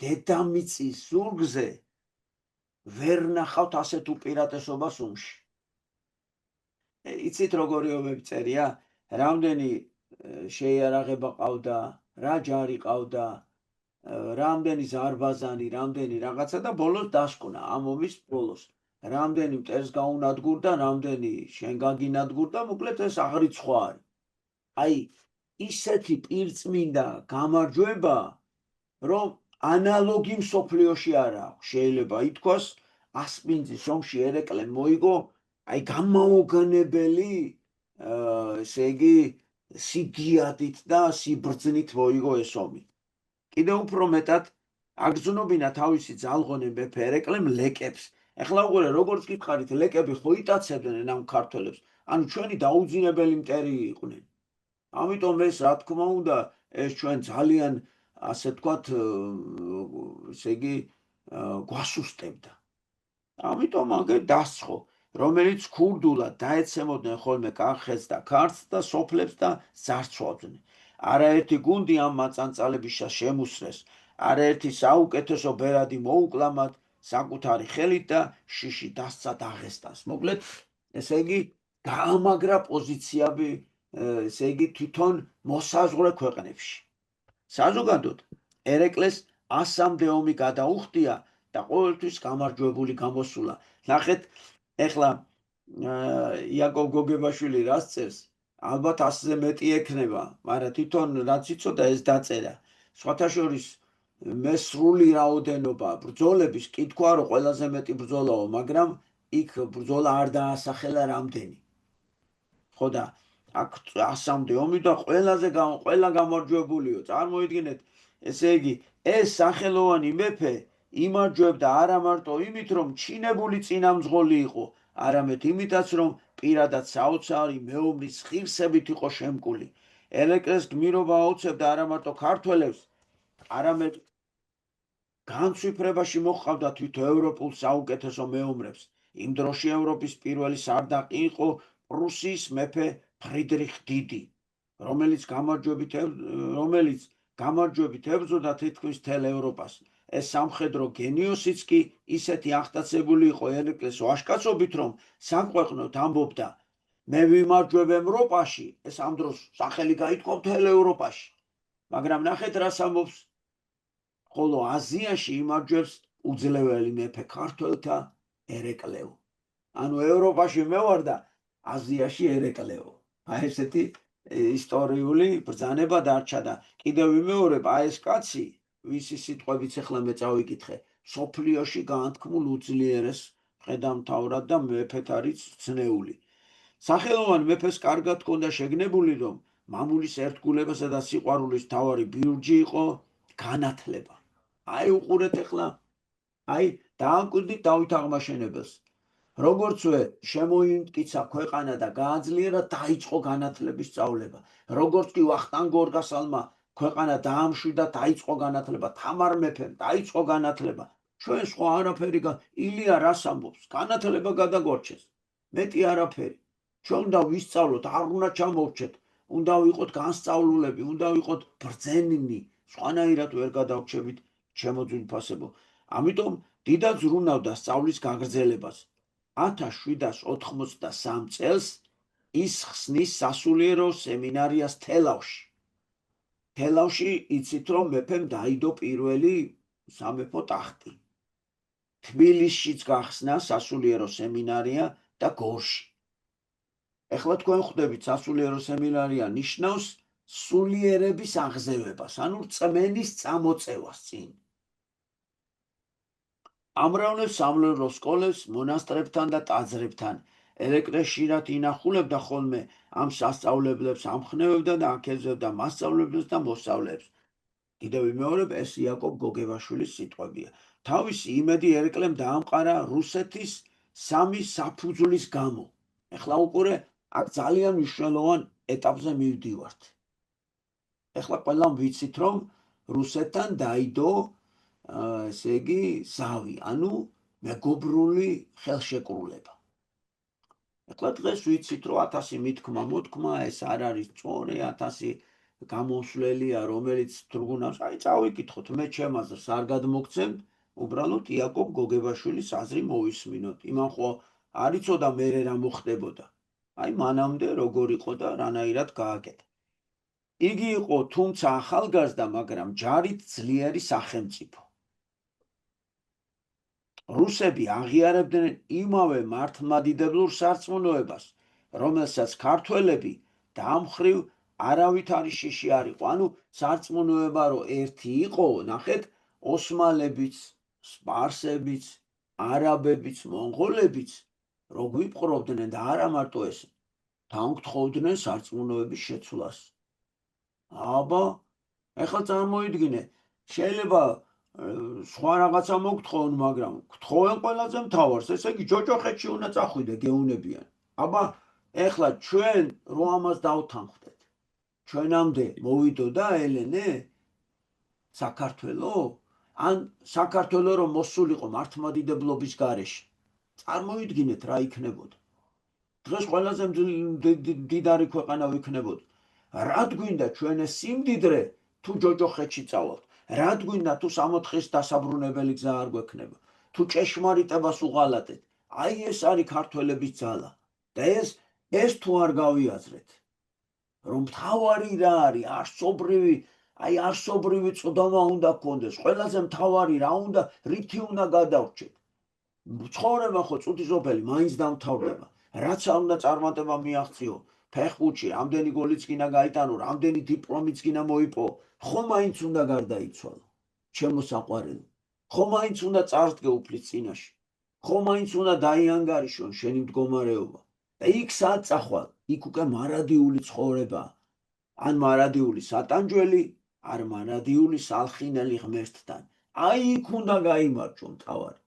დედამიწის ზურგზე ვერ ნახავთ ასეთ უპირატესობას ომში. იცით როგორი ომები წერია? რამდენი შეიარაღება ყავდა, რა ჯარი ყავდა, რამდენი ზარბაზანი, რამდენი რაღაცა და ბოლოს დასკვნა ამ ომის ბოლოს. რამდენი მტერს გაუნადგურდა, რამდენი შენ გაგინადგურდა, მოკლედ ეს აღრიცხვა არის. აი ისეთი პირწმინდა გამარჯვება, რომ ანალოგი მსოფლიოში არ აქვს. შეიძლება ითქვას, ასპინძის ომში ერეკლემ მოიგო აი გამაოგნებელი, ესე იგი სიგიადით და სიბრძნით მოიგო ეს ომი. კიდევ უფრო მეტად აგრძნობინა თავისი ძალღონე მეფე ერეკლემ ლეკებს. ეხლა უყურე როგორც გითხარით, ლეკები ხო იტაცებდნენ ამ ქართველებს, ანუ ჩვენი დაუძინებელი მტერი იყვნენ. ამიტომ ეს რა თქმა უნდა ეს ჩვენ ძალიან ასე თქვათ, ესე იგი გვასუსტებდა. ამიტომ აგერ დასცხო, რომელიც ქურდულად დაეცემოდნენ ხოლმე კახეთს და ქართლს და სოფლებს და ზარცვავდნენ. არაერთი გუნდი ამ მაწანწალების შემუსრეს, არაერთი საუკეთესო ბერადი მოუკლა მათ საკუთარი ხელით და შიში დასცა დაღესტანს. მოკლედ, ესე იგი გაამაგრა პოზიციები, ესე იგი თვითონ მოსაზღვრე ქვეყნებში. საზოგადოდ, ერეკლეს 100-მდე ომი გადაუხდია და ყოველთვის გამარჯვებული გამოსულა. ნახეთ, ეხლა იაკობ გოგებაშვილი რას წერს? ალბათ 100-ზე მეტი ექნება, მაგრამ თვითონ რაც იცოდა ეს დაწერა. სხვათა შორის მე სრული რაოდენობა ბრძოლების კითხვა რომ ყველაზე მეტი ბრძოლაო, მაგრამ იქ ბრძოლა არ დაასახელა რამდენი. ხო და აქ 100-მდე ომი და ყველა გამარჯვებულიო. წარმოიდგინეთ, ესე იგი ეს სახელოვანი მეფე იმარჯვებდა არა მარტო იმით, რომ ჩინებული წინამძღოლი იყო, არამედ იმითაც, რომ პირადად საოცარი მეომრის ღირსებით იყო შემკული. ერეკლეს გმირობა აუცებდა არა მარტო ქართველებს, არამედ განცვიფრებაში მოჰყავდა თვით ევროპულ საუკეთესო მეომრებს. იმ დროში ევროპის პირველი სარდაყი იყო პრუსიის მეფე ფრიდრიხ დიდი, რომელიც გამარჯვებით ებრძოდა თითქმის მთელ ევროპას. ეს სამხედრო გენიოსიც კი ისეთი აღტაცებული იყო ერეკლეს ვაჟკაცობით, რომ საქვეყნოდ ამბობდა, მე ვიმარჯვებ ევროპაში, ეს ამ დროს სახელი გაითქვა მთელ ევროპაში. მაგრამ ნახეთ რას ამბობს, ხოლო აზიაში იმარჯვებს უძლეველი მეფე ქართველთა ერეკლეო. ანუ ევროპაში მე ვარ და აზიაში ერეკლეო. აი ესეთი ისტორიული ბრძანება დარჩა და კიდევ ვიმეორებ, აი ეს კაცი, ვისი სიტყვებიც ახლა მე წავიკითხე, სოფლიოში განთქმულ უძლიერეს მხედართმთავრად და მეფეთ არის ცნეული. სახელოვან მეფეს კარგად ჰქონდა შეგნებული, რომ მამულის ერთგულებასა და სიყვარულის მთავარი ბიურჯი იყო განათლება. აი უყურეთ ახლა, აი დაამკვიდრით დავით აღმაშენებელს. როგორცვე შემოიმტკიცა ქვეყანა და გააძლიერა, დაიწყო განათლების სწავლება. როგორც კი ვახტანგ გორგასალმა ქვეყანა დაამშვიდა, დაიწყო განათლება. თამარ მეფემ დაიწყო განათლება. ჩვენ სხვა არაფერი ილია რას ამბობს? განათლება გადაგვარჩეს. მეტი არაფერი. ჩვენ უნდა ვისწავლოთ, არ უნდა ჩამოვრჩეთ. უნდა ვიყოთ განსწავლულები, უნდა ვიყოთ ბრძენინი, სხვანაირად ვერ გადავრჩებით ჩემო ძვირფასებო. ამიტომ დიდად ზრუნავდა სწავლის გაგრძელებას. 1783 წელს ის ხსნის სასულიერო სემინარიას თელავში. თელავში იცით რომ მეფემ დაიდო პირველი სამეფო ტახტი. თბილისშიც გახსნა სასულიერო სემინარია და გორში. ეხლა თქვენ ხვდებით, სასულიერო სემინარია ნიშნავს სულიერების აღზევებას, ანუ რწმენის წამოწევას წინ. ამრავლებს სამრევლო სკოლებს მონასტრებთან და ტაძრებთან. ერეკლეს ხშირად ინახულებდა ხოლმე ამ სასწავლებლებს, ამხნევებდა და აქეზებდა მასწავლებლებს და მოსწავლეებს. კიდევ ვიმეორებ, ეს იაკობ გოგებაშვილის სიტყვებია. თავისი იმედი ერეკლემ დაამყარა რუსეთის 3 საფუძვლის გამო. ეხლა უყურე აქ ძალიან მნიშვნელოვან ეტაპზე მივდივართ. ეხლა ყველამ ვიცით, რომ რუსეთთან დაიდო ესე იგი ზავი, ანუ მეგობრული ხელშეკრულება. ეხლა დღეს ვიცით, რომ 1000 მითქმა მოთქმა, ეს არ არის სწორი, 1000 გამოსვლელია, რომელიც თრგუნავს, აი წავიკითხოთ, მე ჩემ აზრს არ გადმოგცემთ, უბრალოდ იაკობ გოგებაშვილის აზრი მოვისმინოთ. იმან ხო არ იცოდა მერე რა მოხდებოდა. აი მანამდე როგორ იყო და რანაირად გააკეთა. იგი იყო თუმცა ახალგაზრდა, მაგრამ ჯარით ძლიერი სახელმწიფო. რუსები აღიარებდნენ იმავე მართლმადიდებლურ სარწმუნოებას, რომელსაც ქართველები დამხრივ არავითარი შიში არ იყო. ანუ სარწმუნოება რომ ერთი იყო, ნახეთ, ოსმალებიც, სპარსებიც, არაბებიც, მონღოლებიც რო გვიპყრობდნენ და არა მარტო ეს, დაუგთხოვდნენ სარწმუნოების შეცვლას. აბა, ეხლა წარმოიდგინე, შეიძლება სხვა რაღაცა მოგთხოვონ, მაგრამ გთხოვენ ყველაზე მთავარს, ესე იგი ჯოჯოხეთში უნდა წახვიდე, გეუნებიან. აბა, ეხლა ჩვენ რო ამას დავთანხმდეთ, ჩვენამდე მოვიდოდა ელენე საქართველო? ან საქართველო რომ მოსულიყო მართლმადიდებლობის გარეშე, წარმოიდგინეთ რა იქნებოდა. დღეს ყველაზე მდიდარი ქვეყანა ვიქნებოდა. რად გვინდა ჩვენ ეს სიმდიდრე თუ ჯოჯოხეთში წავალთ? რად გვინდა თუ 60-ის დასაბრუნებელი გზა არ გვექნება? თუ ჭეშმარიტებას უღალატეთ? აი ეს არის ქართველების ძალა. და ეს თუ არ გავიაზრეთ, რომ მთავარი რა არის, არსობრივი წვდომა უნდა გქონდეს, ყველაზე მთავარი რა უნდა, რითი უნდა გადავრჩეთ. ცხოვრება ხო წუთისოფელი მაინც დამთავრდება. რაც არ უნდა წარმატება მიაღწიო, ფეხბურთში რამდენი გოლიც გინდა გაიტანო, რამდენი დიპლომიც გინდა მოიპო, ხო მაინც უნდა გარდაიცვალო. ჩემო საყვარელო, ხო მაინც უნდა წარსდგე უფლის წინაშე, ხო მაინც უნდა დაიანგარიშონ შენი მდგომარეობა. და იქ სად წახვალ? იქ უკვე მარადიული ცხოვრება. ან მარადიული სატანჯველი, არ მარადიული სალხინელი ღმერთთან. აი იქ უნდა გაიმარჯვო მთავარი.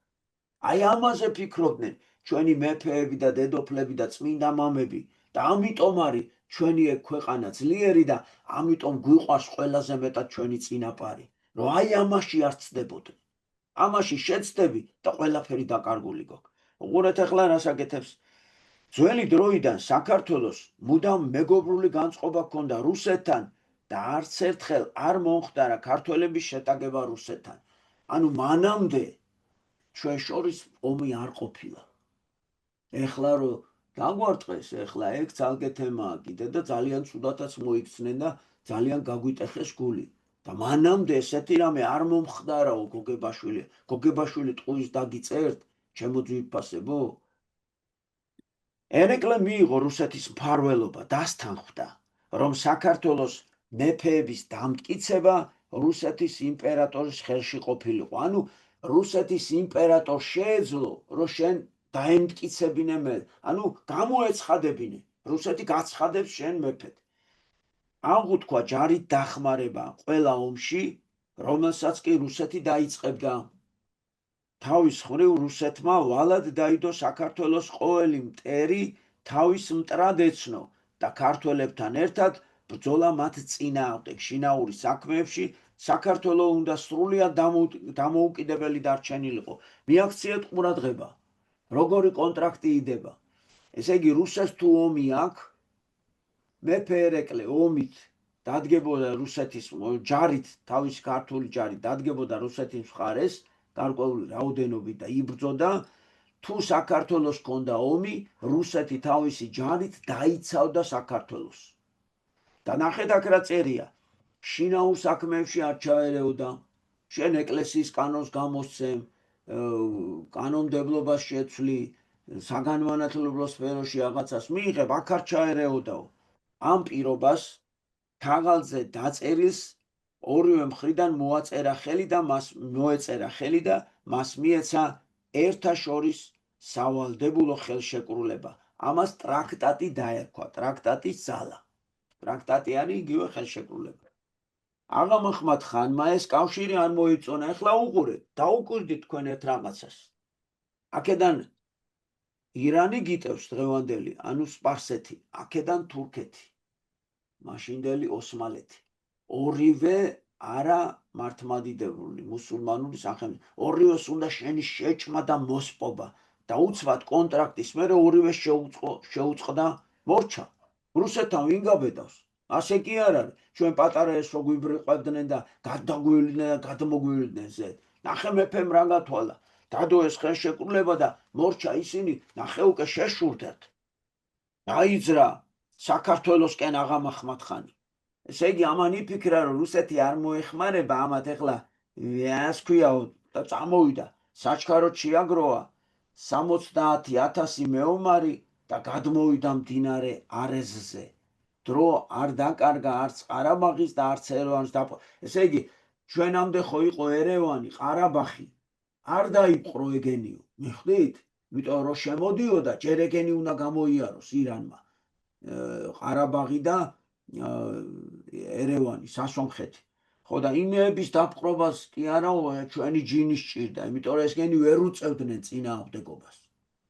აი ამაზე ფიქრობდნენ ჩვენი მეფეები და დედოფლები და წმინდა მამები. და ამიტომ არის ჩვენი ქვეყანა ძლიერი და ამიტომ გვიყვარს ყველაზე მეტად ჩვენი წინაპარი, რომ აი ამაში არ ცდებოდნენ. ამაში შეცდები და ყველაფერი დაკარგული გქონდა. უყურეთ ახლა რას აკეთებს. ძველი დროიდან საქართველოს მუდამ მეგობრული განწყობა ჰქონდა რუსეთთან და არც ერთხელ არ მომხდარა ქართველების შეტაკება რუსეთთან. ანუ მანამდე ჩვენ შორის ომი არ ყოფილა. ეხლა რომ დაგვარტყეს, ეხლა ეგ ძალგე თემაა კიდე და ძალიან ცუდათაც მოიქცნენ და ძალიან გაგვიტეხეს გული. და მანამდე ესეთი რამე არ მომხდარაო გოგებაშვილი. გოგებაშვილი ტყუის დაგიწერთ, ჩემო ძვირფასებო. ერეკლე მიიღო რუსეთის მფარველობა, დასთანხმდა, რომ საქართველოს მეფეების დამტკიცება რუსეთის იმპერატორის ხელში ყოფილიყო. ანუ რუსეთის იმპერატორს შეეძლო, რომ შენ დაემტკიცებინე მე, ანუ გამოეცხადებინე, რუსეთი გაცხადებს შენ მეფედ. აღუთქვა ჯარით დახმარება ყველა ომში, რომელსაც კი რუსეთი დაიწყებდა. თავის მხრივ რუსეთმა ვალად დაიდო საქართველოს ყოველი მტერი თავის მტრად ეცნო და ქართველებთან ერთად ბრძოლა მათ წინააღმდეგ შინაური საქმეებში საქართველო უნდა სრულიად დამოუკიდებელი დარჩენილიყო. მიაქციეთ ყურადღება, როგორი კონტრაქტი იდება. ესე იგი რუსეთს თუ ომი აქვს, მეფე ერეკლე ომით დადგებოდა რუსეთის ჯარით, თავის ქართული ჯარით დადგებოდა რუსეთის მხარეს გარკვეული რაოდენობით და იბრძოდა. თუ საქართველოს ჰქონდა ომი, რუსეთი თავისი ჯარით დაიცავდა საქართველოს. და ნახეთ აქ რა წერია. შინაურ საქმეებში არ ჩაერეოდა, შენ ეკლესიის კანონს გამოსცემ, კანონმდებლობას შეცვლი, საგანმანათლებლო სფეროში რაღაცას მიიღებ, აქ არ ჩაერეოდაო. ამ პირობას თაღალზე დაწერილს ორივე მხრიდან მოეწერა ხელი და მას მიეცა ერთა შორის სავალდებულო ხელშეკრულება. ამას ტრაქტატი დაერქვა, ტრაქტატის ძალა. ტრაქტატი არის იგივე ხელშეკრულება. აღა მაჰმად ხანმა ეს კავშირი არ მოიწონა. ეხლა უყურეთ, დაუკვირდით თქვენ ერთ რაღაცას. აქედან ირანი გიტევს დღევანდელი, ანუ სპარსეთი, აქედან თურქეთი, მაშინდელი ოსმალეთი. ორივე არა მართლმადიდებლური მუსულმანური სახელმწიფო. ორივეს უნდა შენი შეჭმა და მოსპობა და უცბად კონტრაქტის მერე ორივე შეუწყდა მორჩა. რუსეთთან ვინ გაბედავს? ასე კი არ არის. ჩვენ პატარა ეს რო გვიბრიყვებდნენ და გადაგვივლდნენ და გადმოგვივლდნენ ზედ. ნახე მეფემ რა გათვალა. დადო ეს ხელშეკრულება და მორჩა ისინი ნახე უკვე შეშურდათ. დაიძრა საქართველოსკენ აღა მაჰმად ხანი. ესე იგი ამან იფიქრა რომ რუსეთი არ მოეხმარება ამათ ეხლა ეს ქვიაო და წამოვიდა საჩქაროდ შეაგროვა 70,000 მეომარი და გადმოვიდა მდინარე არეზზე. დრო არ დაკარგა არც ყარაბაღის და არც ერევანის დაპყრობა. ესე იგი ჩვენამდე ხო იყო ერევანი, ყარაბაღი არ დაიპყრო ეგენიო. მიხვდით? იმიტომ რომ შემოდიოდა ჯერ ეგენი უნდა გამოიაროს ირანმა. ყარაბაღი და ერევანი, სასონხეთი. ხო და იმების დაპყრობას კი არაო ჩვენი ჯინი სჭირდა, იმიტომ რომ ესგენი ვერ უწევდნენ წინააღმდეგობას.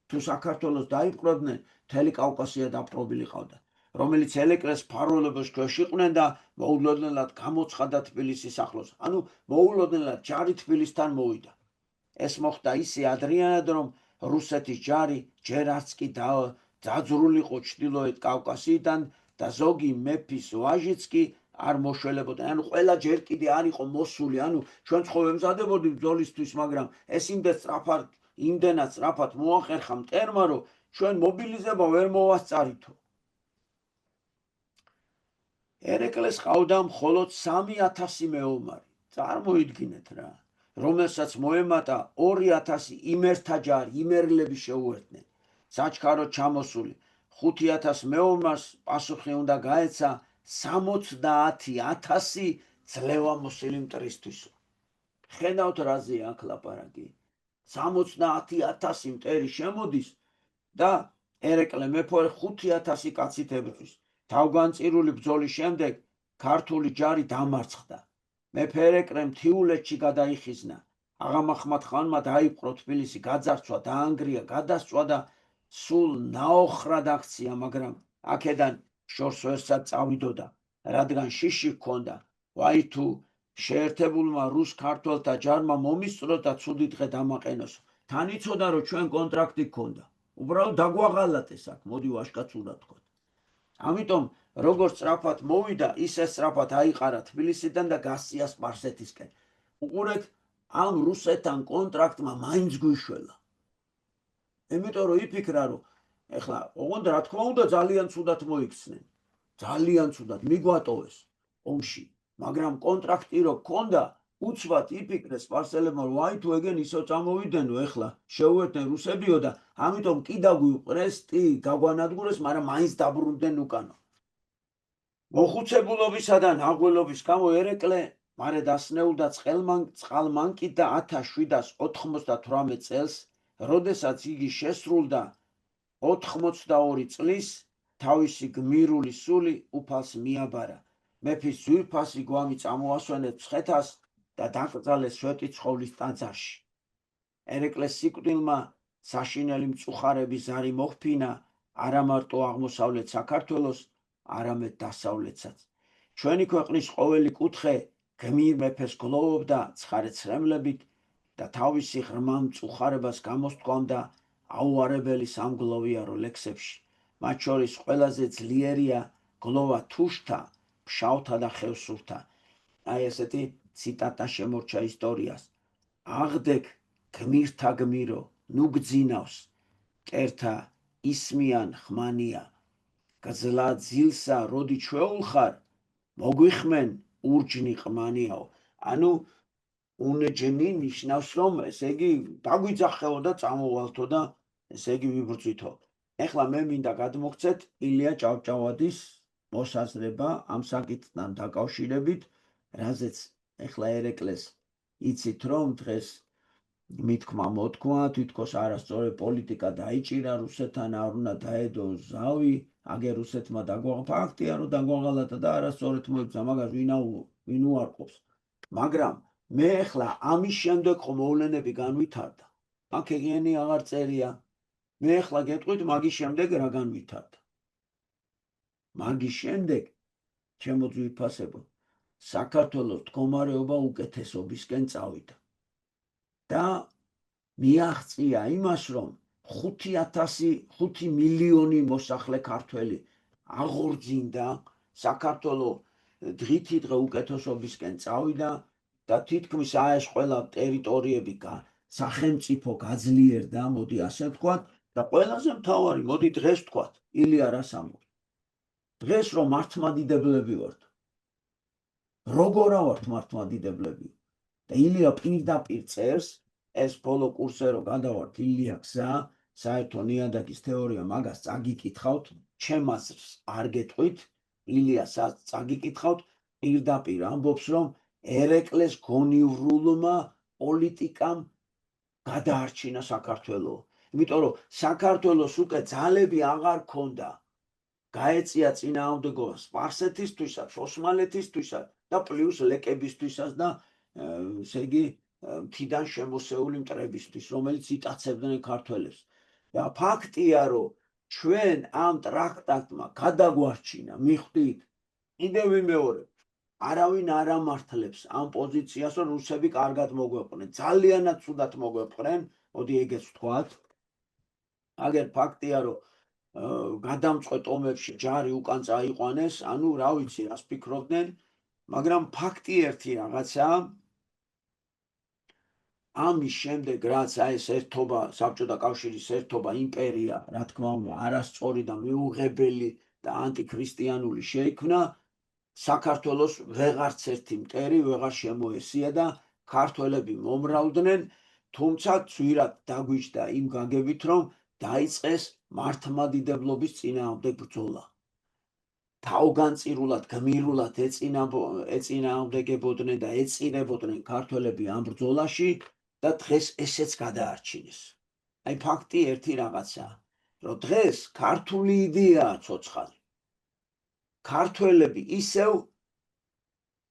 თუ საქართველოს დაიპყრობდნენ, მთელი კავკასია დაპყრობილი ყავდა, რომელიც ელეკრეს ფარულობის ქვეშ იყვნენ და მოულოდნელად გამოცხადა თბილისის ახლოს. ანუ მოულოდნელად ჯარი თბილისთან მოვიდა. ეს მოხდა ისე ადრიანად, რომ რუსეთის ჯარი ჯერ არც კი დაძრულიყო ჩრდილოეთ კავკასიიდან და ზოგი მეფის ვაჟიც კი არ მოშველებოდა. ანუ ყველა ჯერ კიდე არ იყო მოსული. ანუ ჩვენ ხო ვემზადებოდით ბრძოლისთვის, მაგრამ ეს იმდენად სწრაფად მოახერხა მტერმა, რომ ჩვენ მობილიზება ვერ მოვასწარითო. ერეკლეს ყავდა მხოლოდ 3,000 მეომარი. წარმოიდგინეთ რა. რომელსაც მოემატა 2,000 იმერთა ჯარი, იმერლები შეუერთდნენ. საჩქაროდ ჩამოსული 5,000 მეომარს პასუხი უნდა გაეცა 70,000 ძლევამოსილი მტრისთვის. ხედავთ რაზეა აქ ლაპარაკი. 70,000 მტერი შემოდის და ერეკლე მეფე 5,000 კაცით ებრძვის. თავგანწირული ბრძოლის შემდეგ ქართული ჯარი დამარცხდა. მეფე ერეკლემ მთიულეთში გადაიხიზნა. აღა მაჰმად ხანმა დაიპყრო თბილისი, გაძარცვა, დაანგრია, გადასწვა და სულ ნაოხრად აქცია, მაგრამ აქედან შორს ვერსად წავიდოდა, რადგან შიში ჰქონდა. ვაი თუ შეერთებულმა რუს ქართველთა ჯარმა მომისწროს და ცუდი დღე დამაყენოსო. თან იცოდა რომ ჩვენ კონტრაქტი ჰქონდა. უბრალოდ დაგვაღალატეს აქ, მოდი ვაშკაცურად თქვა. ამიტომ როგორც სწრაფად მოვიდა, ისე სწრაფად აიყარა თბილისიდან და გასწია სპარსეთისკენ. უყურეთ, ამ რუსეთთან კონტრაქტმა მაინც გვიშველა. იმიტომ რომ იფიქრა რომ ეხლა ოღონდ რა თქმა უნდა ძალიან ცუდად მოიქცნენ. ძალიან ცუდად მიგვატოვეს ომში, მაგრამ კონტრაქტი რო ქონდა, უცბად იფიქრეს სპარსელებმა რომ აი თუ ეგენ ისო წამოვიდენო, ეხლა შეუერთდნენ რუსებიო და ამიტომ კი დაგვიუყრეს, გაგვანადგურეს, მაგრამ მაინც დაბრუნდნენ უკანო. მოხუცებულობისა და ნაღველობის გამო ერეკლე მარე დასნეულდა წყალმანკით და 1798 წელს, როდესაც იგი შესრულდა 82 წლის, თავისი გმირული სული უფალს მიაბარა. მეფის ძვირფასი გვამი წამოასვენეს მცხეთას და დაკრძალეს შვეტიცხოვლის ტაძარში. ერეკლეს სიკვდილმა საშინელი მწუხარების ზარი მოჰფინა არა მარტო აღმოსავლეთ საქართველოს, არამედ დასავლეთსაც. ჩვენი ქვეყნის ყოველი კუთხე გმირ მეფეს გლოვობდა ცხარე-ცრემლებით და თავისი ღრმა მწუხარებას გამოსთქვამდა აუარებელი სამგლოვიარო ლექსებში. მათ შორის ყველაზე ძლიერია გლოვა თუშთა, ფშავთა და ხევსურთა. აი ესეთი ციტატა შემორჩა ისტორიას. აღდეკ გმირთა გმირო, ნუ გძინავს, კერთა ისმიან ხმანია. გზლა ძილსა როდი ჩვეულხარ, მოგვიხმენ ურჯნი ყმანიაო. ანუ უნეჯნი ნიშნავს რომ ესე იგი დაგვიძახეო და წამოვალთო და ესე იგი ვიბრძვითო. ეხლა მე მინდა გადმოგცეთ ილია ჭავჭავადის მოსაზრება ამ საკითხთან დაკავშირებით, რაზეც ეხლა ერეკლეს იცით რომ დღეს მithქმა მოთქმა, თითქოს არასწორი პოლიტიკა დაიჭირა რუსეთთან, არ უნდა დაედო ზავი, აგერ რუსეთმა ფაქტია რომ დაგვაღალატა და არასწორად მოიქცა, მაგას ვინ უარყოფს. მაგრამ მე ეხლა ამის შემდეგ ხო მოვლენები განვითარდა. აქ ეგენი აღარ წერია, მე ახლა გეტყვით მაგის შემდეგ რა განვითარდა. მაგის შემდეგ ჩემო ძვირფასებო საქართველოს მდგომარეობა უკეთესობისკენ წავიდა და მიაღწია იმას, რომ 5 მილიონი მოსახლე ქართველი აღორძინდა, საქართველოს დღითიდღე უკეთესობისკენ წავიდა და თითქმის ეს ყველა ტერიტორიები სახელმწიფო გაძლიერდა, მოდი ასე ვთქვათ, და ყველაზე მთავარი, მოდი დღეს ვთქვათ, ილია რას ამბობს. დღეს რომ მართლმადიდებლები ვართ. როგორა ვართ მართლმადიდებლები? და ილია პირდაპირ წერს, ეს ბოლო კურსზე რომ გადავართ, ილია გზა, საერთო ნიადაგის თეორია, მაგას წაგიკითხავთ, ჩემ აზრს არ გეტყვით, ილიას წაგიკითხავთ, პირდაპირ ამბობს, რომ ერეკლეს გონივრულმა პოლიტიკამ გადაარჩინა საქართველო. იმიტომ რომ საქართველოს უკვე ძალები აღარ ქონდა. გაეწია წინააღმდეგობა სპარსეთისთვისაც, ოსმალეთისთვისაც და პლუს ლეკებისთვისაც და ესე იგი მთიდან შემოსეული მტრებისთვის, რომელიც იტაცებდნენ ქართველებს. და ფაქტია, რომ ჩვენ ამ ტრაქტატმა გადაგვარჩინა, მიხვდით, კიდევ ვიმეორებ, არავინ არ ამართლებს ამ პოზიციას, რომ რუსები კარგად მოგვეყნენ, ძალიანაც ცუდად მოგვეყნენ, მოდი ეგეც ვთქვათ. აგერ ფაქტია, რომ გადამწყვეტ ომებში ჯარი უკან წაიყვანეს, ანუ რა ვიცი, რას ფიქრობდნენ, მაგრამ ფაქტი ერთი რაღაცა, ამის შემდეგ რაც ეს ერთობა, საბჭოთა კავშირის ერთობა, იმპერია, რა თქმა უნდა, არასწორი და მიუღებელი და ანტიქრისტიანული შეიქმნა, საქართველოს ვეღარც ერთი მტერი ვეღარ შემოესია და ქართველები მომრავლდნენ, თუმცა ძვირად დაგვიჯდა იმ გაგებით, რომ დაიწყეს მართლმადიდებლობის წინააღმდეგ ბრძოლა. თავგანწირულად, გმირულად ეწინააღმდეგებოდნენ და ეწირებოდნენ ქართველები ამ ბრძოლაში და დღეს ესეც გადაარჩინეს. აი ფაქტი ერთი რაღაცაა, რომ დღეს ქართული იდეაა ცოცხალი. ქართველები ისევ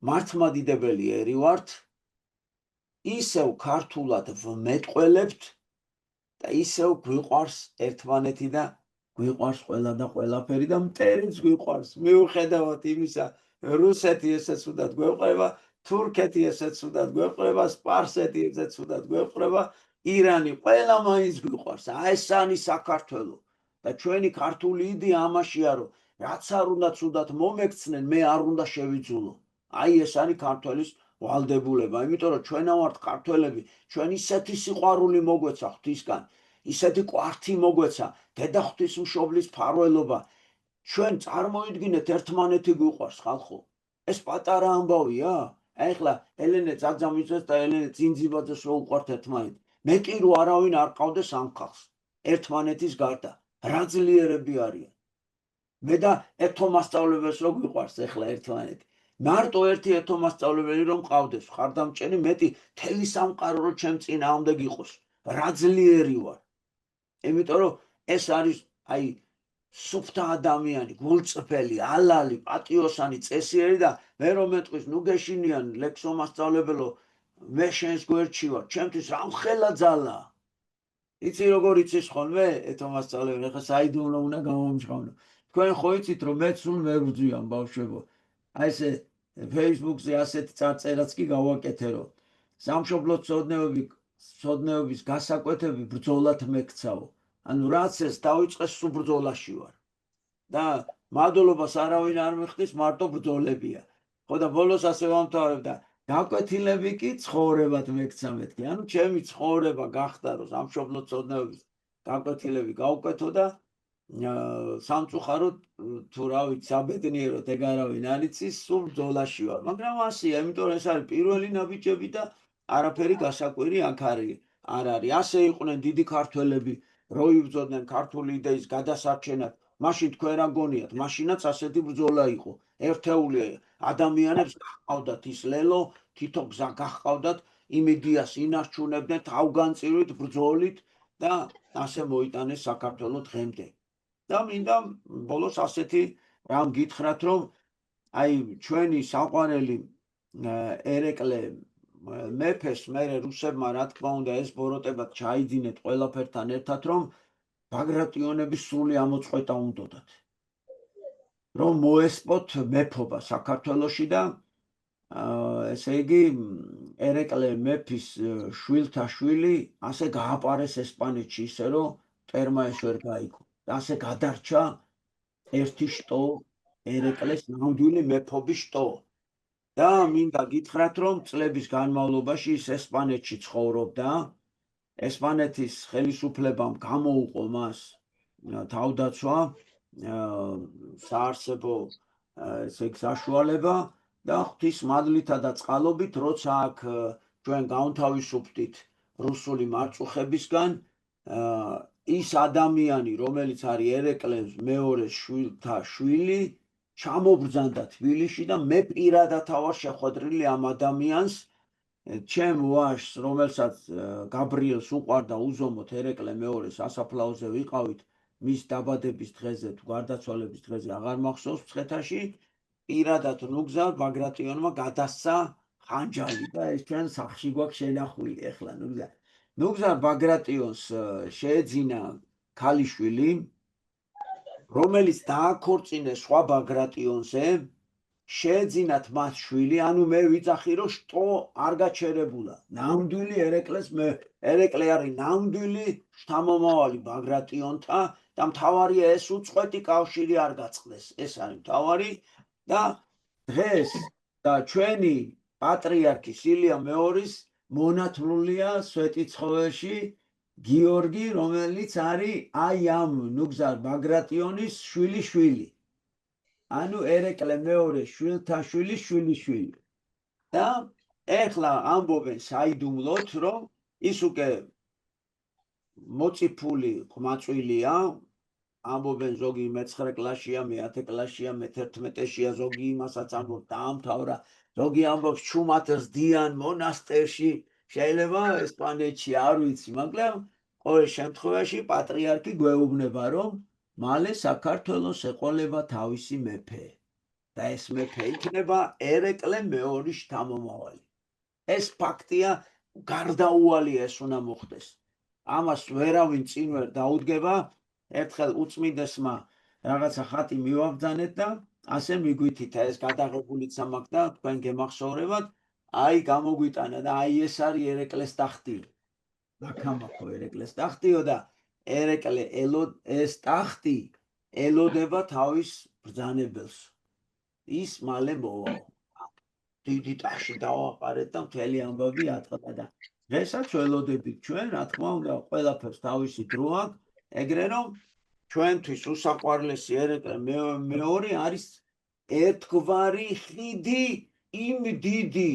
მართლმადიდებელი ერი ვართ, ისევ ქართულად ვმეტყველებთ და ისევ გვიყვარს ერთმანეთი და გვიყვარს ყველა და ყველაფერი და მტერიც გვიყვარს. მიუხედავად იმისა, რუსეთი ესეც უდად გვეყრება, თურქეთი ესეც უდად გვეყრება, სპარსეთი ესეც უდად გვეყრება, ირანი, ყველა მაინც გვიყვარს. ეს არის საქართველო და ჩვენი ქართული იდეა ამაშია, რომ რაც არ უნდა ცუდად მომექცნენ, მე არ უნდა შევიძულო. აი ეს არის ქართველის ვალდებულება, იმიტომ რომ ჩვენა ვართ ქართველები, ჩვენ ისეთი სიყვარული მოგვეცა ღვთისგან, ისეთი კვართი მოგვეცა, დედა ღვთისმშობლის ფარველობა. ჩვენ წარმოიდგინეთ, ერთმანეთი გვიყვარს ხალხო. ეს პატარა ამბავია? ახლა ელენე ძაძამიძეს და ელენე ძინძიბაძეს რო უყვართ ერთმანეთი. მეტი რო არავინ არ ყავდეს ამ ხალხს. ერთმანეთის გარდა. რა ძლიერები არიან. მე და ეთომასწავლებელს რო გვიყვარს ახლა ერთმანეთი. მარტო ერთი ეთომასწავლებელი რომ ყავდეს, ხარდამჭერი მეტი თელი სამყარო რო ჩემ წინააღმდეგ იყოს. რა ძლიერი ვარ. იმიტომ რომ ეს არის აი სუფთა ადამიანი, გულწრფელი, ალალი, პატიოსანი, წესიერი და მე რომ მეტყვის, ნუ გეშინიან ლექსო მასწავლებელო, მე შენს გვერდში ვარ, ჩემთვის რა მხელა ძალაა. იცი როგორ იცის ხოლმე ეთომასწავლებელი, ხა საიდუმლო უნდა გამომჟღავნო. თქვენ ხო იცით რომ მე სულ მებრძვიან ბავშვებო. აი ესე Facebook-ზე ასეთი წარწერაც კი გავაკეთე, რომ სამშობლო ცოდნეობის გასაკვეთები ბრძოლად მეკცაო. ანუ რაც ეს დავიწყეს სულ ბრძოლაში ვარ. და მადლობას არავინ არ მიხდის, მარტო ბრძოლებია. ხო და ბოლოს ასე ვამთავრებ და გაკვეთილები კი ცხოვრებად მეკცა მეთქი. ანუ ჩემი ცხოვრება გახდა, რომ სამშობლო ცოდნეობის გაკვეთილები გავკვეთო და სამწუხაროდ თუ რა ვიცი, საბედნიეროდ ეგ არავინ არ იცის, სულ ბრძოლაში ვარ. მაგრამ ასეა, იმიტომ რომ ეს არის პირველი ნაბიჯები და არაფერი გასაკვირი აქ არ არის. ასე იყვნენ დიდი ქართველები, რო იბრძოდნენ ქართული იდეის გადასარჩენად. მაშინ თქვენ რა გონიათ? მაშინაც ასეთი ბრძოლა იყო. ერთეული ადამიანებს გახყავდათ ის ლელო, თითო გზა გახყავდათ, იმ იდეას ინარჩუნებდნენ თავგანწირვით, ბრძოლით და ასე მოიტანეს საქართველო დღემდე. და მინდა ბოლოს ასეთი რამ გითხრათ, რომ აი ჩვენი საყვარელი ერეკლე მეფეს მერე რუსებმა რა თქმა უნდა ეს ბოროტებად ჩაიძინეთ ყველაფერთან ერთად, რომ ბაგრატიონების სრული ამოწყვეტა უნდოდათ. რომ მოესპოთ მეფობა საქართველოში და ესე იგი ერეკლე მეფის შვილთა შვილი ასე გააპარეს ესპანეთში ისე რომ ტერმა ეს ვერ გაიგო. ასე გადარჩა ერთი შტო ერეკლეს ნამდვილი მეფობის შტო. და მინდა გითხრათ რომ წლების განმავლობაში ის ესპანეთში ცხოვრობდა. ესპანეთის ხელისუფლებამ გამოუყო მას თავდაცვა საარსებო ესე საშუალება და ღვთის მადლითა და წყალობით როცა აქ ჩვენ გავთავისუფლდით რუსული მარწუხებისგან ის ადამიანი რომელიც არის ერეკლეს მეორე შვილთა შვილი ჩამობრძანდა თბილისში და მე პირადად ვარ შეხვედრილი ამ ადამიანს ჩემ ვაჟს რომელსაც გაბრიელს უყვარდა უზომოდ ერეკლე მეორე სასაფლაოზე ვიყავით მის დაბადების დღეზე თუ გარდაცვალების დღეზე აღარ მახსოვს მცხეთაში პირადად ნუგზარ ბაგრატიონმა გადასცა ხანჯალი და ეს ჩვენ სახში გვაქვს შენახული ახლა ნუგზარ ბაგრატიონს შეეძინა ქალიშვილი რომელიც დააქორწინეს სხვა ბაგრატიონზე შეეძინათ მას შვილი ანუ მე ვიცახი რომ შტო არ გაჩერებულა ნამდვილი ერეკლეს მე ერეკლე არის ნამდვილი შთამომავალი ბაგრატიონთა და მთავარია ეს უწყვეტი კავშირი არ გაწყდეს ეს არის მთავარი და დღეს და ჩვენი პატრიარქი სილია მეორის მონათლულია სვეტიცხოველში გიორგი რომელიც არის აი ამ ნუგზარ ბაგრატიონის შვილი ანუ ერეკლე მეორე შვილთა შვილი და ეხლა ამბობენ საიდუმლოდ რომ ის უკვე მოწიფული ყმაწვილია ამბობენ ზოგი მე-9 კლასშია მე-10 კლასშია მე-11-შია ზოგი იმასაც ამბობს დაამთავრა ზოგი ამბობს ჩუმად ზდიან მონასტერში შეიძლება ესპანეთში არ ვიცი მაგრამ ყოველ შემთხვევაში პატრიარქი გვეუბნება რომ მალე საქართველოს ეყოლება თავისი მეფე და ეს მეფე იქნება ერეკლე მეორის შთამომავალი ეს ფაქტია გარდაუვალია ეს უნდა მოხდეს ამას ვერავინ წინ ვერ დაუდგება ერთხელ უწმიდესმა რაღაცა ხატი მივაბრძანეთ და ასე მიგვითითა ეს გადაღებულიც ამაქვს და თქვენ გემახსოვრებათ აი გამოგვიტანა და აი ეს არის ერეკლეს ტახტი აქამახო ერეკლეს ტახტიო და ერეკლე ეს ტახტი ელოდება თავის ბრძანებელს ის მალე მოვაო დიდი ტახში დავაყარეთ და მთელი ამბავი ატყდა და დღესაც ველოდებით ჩვენ რა თქმა უნდა ყველაფერს თავისი დრო აქვს ეგრე რომ ჩვენთვის უსაყვარლესი ერეკლე მეორე არის ერთგვარი ხიდი იმ დიდი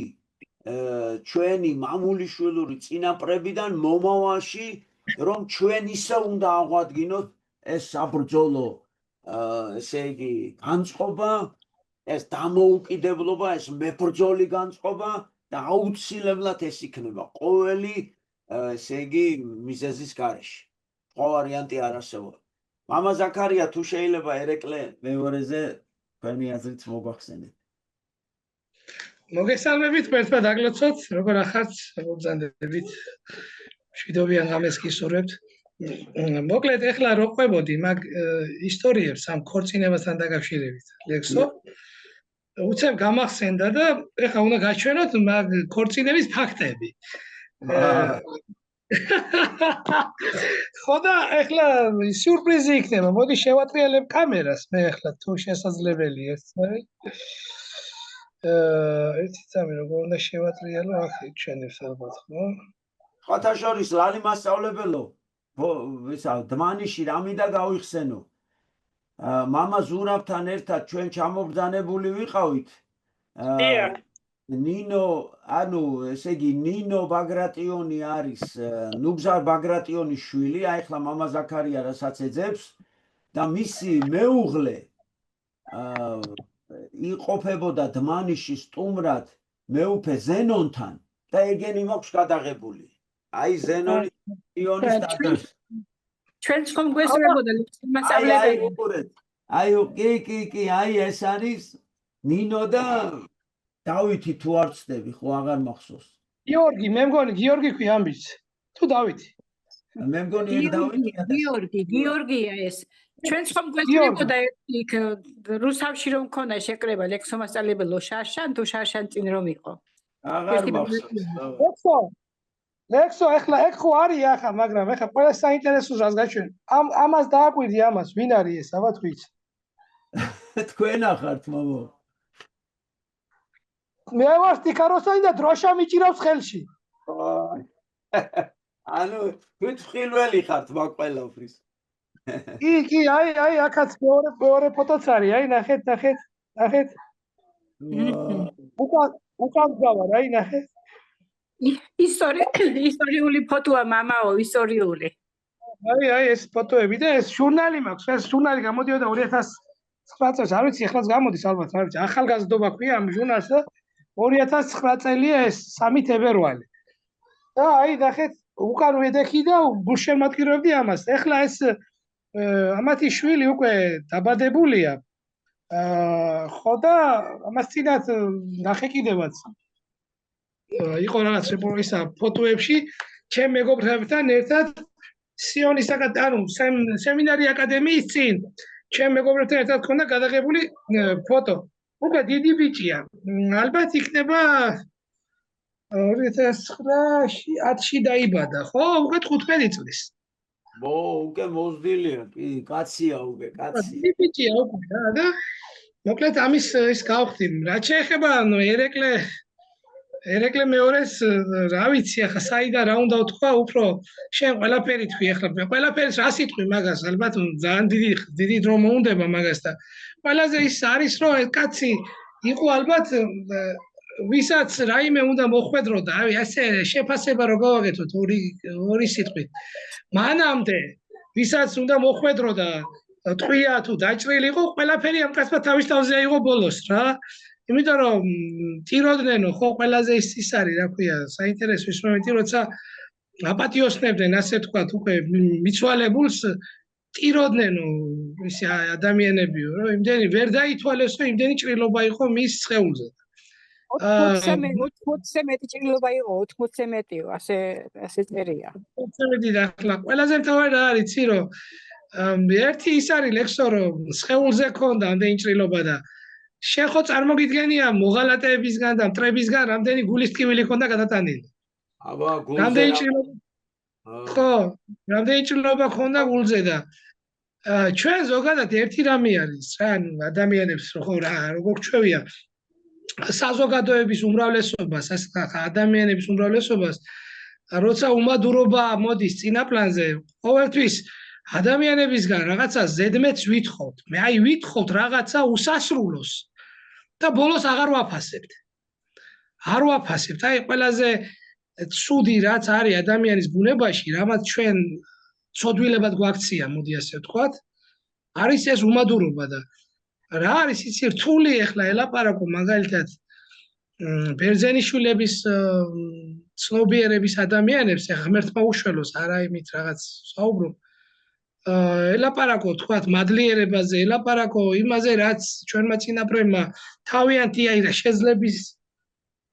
ჩვენი მამულიშვილური წინაპრებიდან მომავალში რომ ჩვენ ისე უნდა აღვადგინოთ ეს საბრძოლო ესე იგი განწყობა ეს დამოუკიდებლობა ეს მებრძოლი განწყობა და აუცილებლად ეს იქნება ყოველი ესე იგი მიზეზის გარეშე სხვა ვარიანტი არ არსებობს მამა ზაქარია თუ შეიძლება ერეკლე მეორეზე თქვენი აზრით მოგვახსენეთ მოგესალმებით ერთად აგლოცოთ როგორ ახართ მოგზანდებით მშვიდობიან ღამეს გისურვებთ მოკლედ ეხლა რო ყვებოდი მაგ ისტორიებს ამ ქორწინებასთან დაკავშირებით ლექსო უცებ გამახსენდა და ეხლა უნდა გაჩვენოთ მაგ ქორწინების ფაქტები ხოდა ეხლა სიურპრიზი იქნება მოდი შევატრიალებ კამერას მე ეხლა თუ შესაძლებელია ეს ერთი წამი როგორ უნდა შევატრიალო აქ ჩვენებს ალბათ ხო ხათა შორის ლალი მასწავლებელო ისა დმანიში რამინდა გავიხსენო მამა ზურაბთან ერთად ჩვენ ჩამობრძანებული ვიყავით ნინო ანუ ესე იგი ნინო ბაგრატიონი არის ნუგზარ ბაგრატიონის შვილი აი ახლა მამა ზაქარია რასაც ეძებს და მისი მეუღლე იყოფებოდა დმანიშის სტუმრად მეუფე ზენონთან და ეგენი მაქვს გადაღებული აი ზენონის იონის ტაძარში ჩვენ ხომ გვესურვებოდა მასწავლებელი აი კი აი ეს არის ნინო და დავითი თუ არ ცდები ხო აღარ მახსოვს გიორგი მე მგონი გიორგი ქვია ამბიც თუ დავითი მე მგონი ეგ დავიწყე. გიორგია ეს. ჩვენც ხომ გვესწრებოდა იქ რუსავში რომ მქონდა შეკრება ლექსომასწავლებელო შარშან თუ შარშან წინ რომ იყო. აღარ მახსოვს. ლექსო ეხლა ეგ ხო არის ახლა, მაგრამ ეხლა ყველა საინტერესო რას გაჩვენ. ამას დააკვირდი ამას, ვინ არის ეს, აბა თქვით. თქვენ ახართ, მამო. მე ვარ სტიქაროსანი და დროშა მიჭირავს ხელში. ანუ თქვენ ხილველი ხართ მაგ ყველაფრის. კი, აი, აქაც მეორე ფოტოც არის, აი, ნახეთ. უკან გავარ, აი, ნახეთ. ისტორიული ფოტოა, მამაო, ისტორიული. აი, ეს ფოტოები და ეს ჟურნალი მაქვს, ეს ჟურნალი გამოდიოდა 2009 წელს, არ ვიცი, ეხლაც გამოდის ალბათ, არ ვიცი, ახალგაზრდობა ქვია ამ ჟურნალს და 2009 წელია ეს 3 თებერვალი. და აი, ნახეთ, უკან ვედექი და გულშემატკივრებდი ამას. ეხლა ეს ამათი შვილი უკვე დაბადებულია. ხო და ამას წინათ ნახე კიდევაც. იყო რაღაც ისა ფოტოებში ჩემ მეგობრებთან ერთად სიონის ანუ სემინარი აკადემიის წინ ჩემ მეგობრებთან ერთად ქონდა გადაღებული ფოტო. უკვე დიდი ბიჭია. ალბათ იქნება 2009-10-ში დაიბადა, ხო? უკვე 15 წლის. უკვე მოზრდილია, კი, კაცია უკვე, კაცი. დიდი ბიჭია უკვე და მოკლედ ამის ის გავხდი. რაც შეეხება ანუ ერეკლე მეორეს რა ვიცი ახლა საიდან რა უნდა ვთქვა უფრო შენ ყველაფერი თქვი ახლა ყველაფერს რა სიტყვი მაგას ალბათ ძალიან დიდი დრო მოუნდება მაგას და ყველაზე ის არის რომ ეს კაცი იყო ალბათ ვისაც რაიმე უნდა მოხვედრო და აი ასე შეფასება რო გავაკეთოთ ორი სიტყვით მანამდე ვისაც უნდა მოხვედრო და ტყვია თუ დაჭრილი იყო ყველაფერი ამ კაცმა თავის თავზე აიღო ბოლოს რა იმიტომ რომ ტიროდნენ ხო ყველაზე ის არის რა ქვია საინტერესო ის მომენტი როცა აპატიოსნებდნენ ასე თქვა უკვე მიცვალებულს ტიროდნენ ისე ადამიანებიო რომ იმდენი ვერ დაითვალესო იმდენი ჭრილობა იყო მის სხეულზე 80 მეტი ჭრილობა იყო 80 მეტიო ასე წერია 80 მეტი და ახლა ყველაზე მთავარი რა არის იცი რომ ერთი ის არის ლექსო რომ სხეულზე ქონდა ამდენი ჭრილობა და შენ ხო წარმოგიდგენია მოღალატეებისგან და მტრებისგან რამდენი გულის ტკივილი ქონდა გადატანილი აბა გულზე ხო რამდენი ჭრილობა ქონდა გულზე და ჩვენ ზოგადად ერთი რამე არის რა ადამიანებს ხო რა როგორ ჩვევია საზოგადოების უმრავლესობას ადამიანების უმრავლესობას როცა უმადურობა მოდის წინაპლანზე ყოველთვის ადამიანებისგან რაღაცა ზედმეტს ვითხოვთ მე აი ვითხოვთ რაღაცა უსასრულოს და ბოლოს აღარ ვაფასებთ აი ყველაზე ცუდი რაც არის ადამიანის ბუნებაში რამაც ჩვენ ცოდვილებად გვაქცია მოდი ასე ვთქვათ არის ეს უმადურობა და რა არის იცი რთული ახლა ელაპარაკო მაგალითად ბერძენიშვილების ცნობიერების ადამიანებს ახლა ღმერთმა უშველოს არა იმით რაღაც საუბრობ ელაპარაკო თქვათ მადლიერებაზე ელაპარაკო იმაზე რაც ჩვენმა წინაპრებმა თავიანთი აი რა შეძლების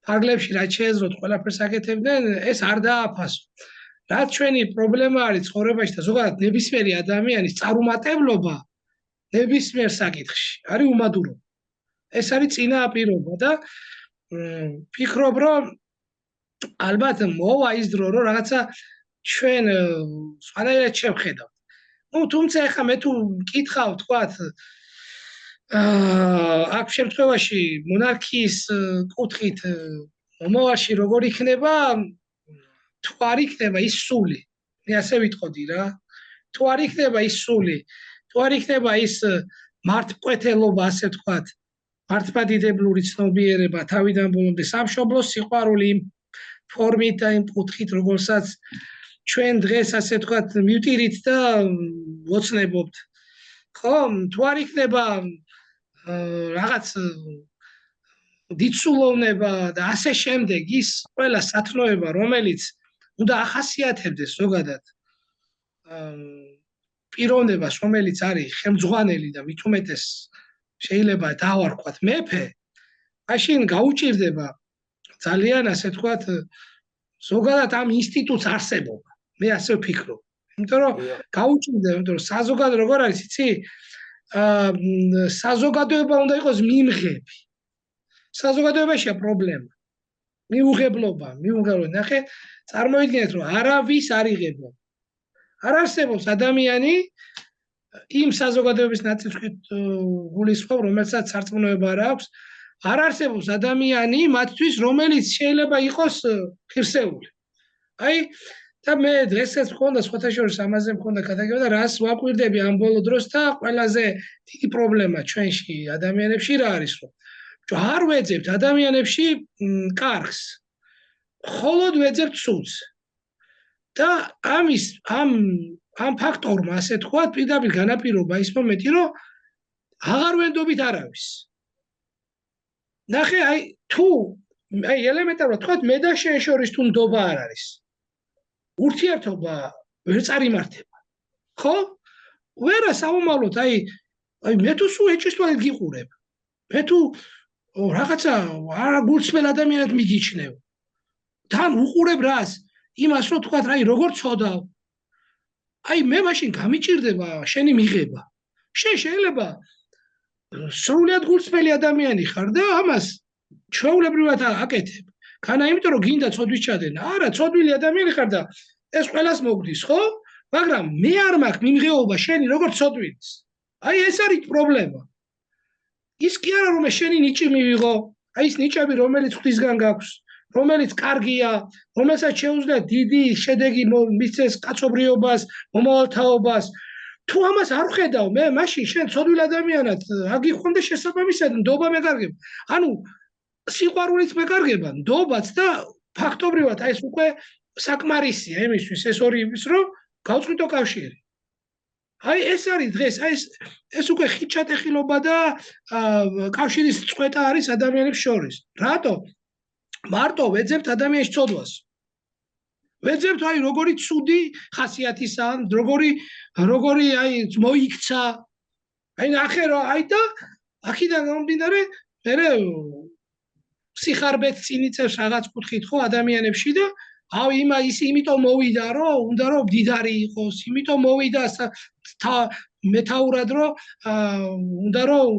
ფარგლებში რაც შეეძლოთ ყველაფერს აკეთებდნენ ეს არ დააფასო რაც ჩვენი პრობლემა არის ცხოვრებაში და ზოგადად ნებისმიერი ადამიანის წარუმატებლობა ნებისმიერ საკითხში არის უმადურობა ეს არის წინაპირობა და ფიქრობ რომ ალბათ მოვა ის დრო რომ რაღაცა ჩვენ სხვანაირად შევხედავთ ну თუმცა ახლა მე თუ მკითხავ თქვათ აქ შემთხვევაში მონარქიის კუთხით მომავალში როგორ იქნება თუ არ იქნება ის სული მე ასე ვიტყოდი რა თუ არ იქნება ის სული თუ არ იქნება ის მართმკვეთელობა ასე ვთქვათ მართლმადიდებლური ცნობიერება თავიდან ბოლომდე სამშობლოს სიყვარული იმ ფორმით და იმ კუთხით როგორცაც ჩვენ დღეს ასე ვთქვათ მივტირით და ვოცნებობთ ხო თუ არ იქნება რაღაც დიცულოვნება და ასე შემდეგ ის ყველა სათნოება რომელიც უნდა ახასიათებდეს ზოგადად პიროვნებას რომელიც არის ხელმძღვანელი და მით უმეტეს შეიძლება დავარქვათ მეფე მაშინ გაუჭირდება ძალიან ასე ვთქვათ ზოგადად ამ ინსტიტუტს არსებობა მე ასე ვფიქრობ იმიტომ რომ გაუჭირდა, იმიტომ რომ საზოგადო როგორ არის, იცი? საზოგადოება უნდა იყოს მიმღები. საზოგადოებაშია პრობლემა. მიუღებლობა. ნახე, წარმოიდგინეთ, რომ არავის არ იღებო. არ არსებობს ადამიანი იმ საზოგადოების ნაწილს გულისხმობ, რომელსაც სარწმუნოება არ აქვს. არ არსებობს ადამიანი მათთვის, რომელიც შეიძლება იყოს ღირსეული. აი და მე დღესაც მქონდა სხვათა შორის ამაზე მქონდა გადაგება და რას ვაკვირდები ამ ბოლო დროს და ყველაზე დიდი პრობლემა ჩვენში ადამიანებში რა არის, რომ არ ვეძებთ ადამიანებში კარგს. მხოლოდ ვეძებთ სულს. და ამ ფაქტორმა, ასე თქვათ, პირდაპირ განაპირობა ის მომენტი, რომ აღარ ვენდობით არავის. ნახე, აი ელემენტარულად თქვათ, მე და შენ შორის თუ ნდობა არ არის. ურთიერთობა ვერ წარიმართება. ხო? ვერა სამომავლოდ, აი მე თუ სულ ეჭვისტვალეთ გიყურებ. მე თუ რაღაცა არა გულწრფელ ადამიანად მიგიჩნევ. თან უყურებ რას? იმას რომ თქვათ, აი როგორ ცოდავ. აი მე მაშინ გამიჭირდება შენი მიღება. შენ შეიძლება სრულიად გულწრფელი ადამიანი ხარ და ამას ჩვეულებრივად აკეთებ. განა იმიტომ რომ გინდა ცოდვის ჩადენა. არა, ცოდვილი ადამიანი ხარ და ეს ყველას მოგდის, ხო? მაგრამ მე არ მაქვს მიმღეობა შენი როგორ ცოდვილის. აი ეს არის პრობლემა. ის კი არა რომ შენი ნიჭი მივიღო, აი ეს ნიჭები რომელიც ღვთისგან გაქვს, რომელიც კარგია, რომელსაც შეუძლია დიდი შედეგი მისცეს კაცობრიობას, მომავალთაობას. თუ ამას არ ხედავ, მე მაშინ შენ ცოდვილ ადამიანად აგიხვამ და შესაბამისად ნდობა მეკარგება. ანუ სიყვარულიც მეკარგება, ნდობაც და ფაქტობრივად აი ეს უკვე საკმარისია იმისთვის ეს ორი იმის რომ გავწყვიტო კავშირი. აი ეს არის დღეს, აი ეს უკვე ხიჩატეხილობა და კავშირის წყვეტა არის ადამიანებს შორის. რატო? მარტო ვეძებთ ადამიანის ცოდვას. ვეძებთ აი როგორი ცუდი ხასიათისა, როგორი აი მოიქცა. აი ნახე რომ აი და აქედან გამომდინარე მე სიხარბეთ წინიწევს რაღაც კუთხით ხო ადამიანებში და იმიტომ მოვიდა რომ უნდა რომ დიდარი იყოს, იმიტომ მოვიდა მეთაურად რომ უნდა რომ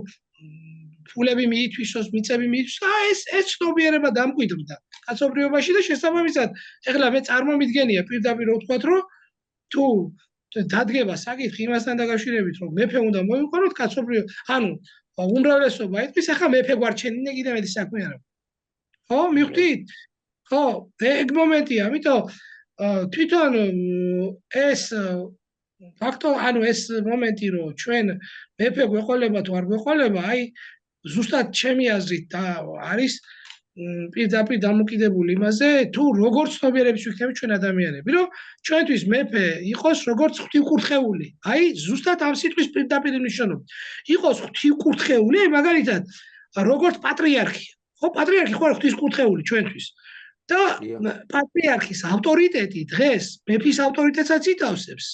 ფულები მიითვისოს, მიწები მიითვისოს. ეს ცნობიერება დამკვიდრდა კაცობრიობაში და შესაბამისად ეხლა მე წარმომიდგენია პირდაპირ ვთქვათ რომ თუ დადგება საკითხი იმასთან დაკავშირებით რომ მეფე უნდა მოიყვანოთ კაცობრიო, ანუ უმრავლესობა იტყვის ახლა მეფე გვარჩენინა კიდე მეტი საქმე არა. ხო, მივხვდით? ხო, ეგ მომენტია, ამიტომ თვითონ ეს ფაქტორ, ანუ ეს მომენტი რომ ჩვენ მეფე გვეყოლება თუ არ გვეყოლება, აი ზუსტად ჩემი აზრით არის პირდაპირ დამოკიდებული იმაზე, თუ როგორ ცნობიერების ვიქნებით ჩვენ ადამიანები, რომ ჩვენთვის მეფე იყოს როგორც ღვთივკურთხეული. აი ზუსტად ამ სიტყვის პირდაპირ მნიშვნელობით. იყოს ღვთივკურთხეული, აი მაგალითად როგორც პატრიარქია. ხო, პატრიარქი ხო არის ღვთისკურთხეული ჩვენთვის. და პატრიარქის ავტორიტეტი დღეს მეფის ავტორიტეტსაც ითავსებს.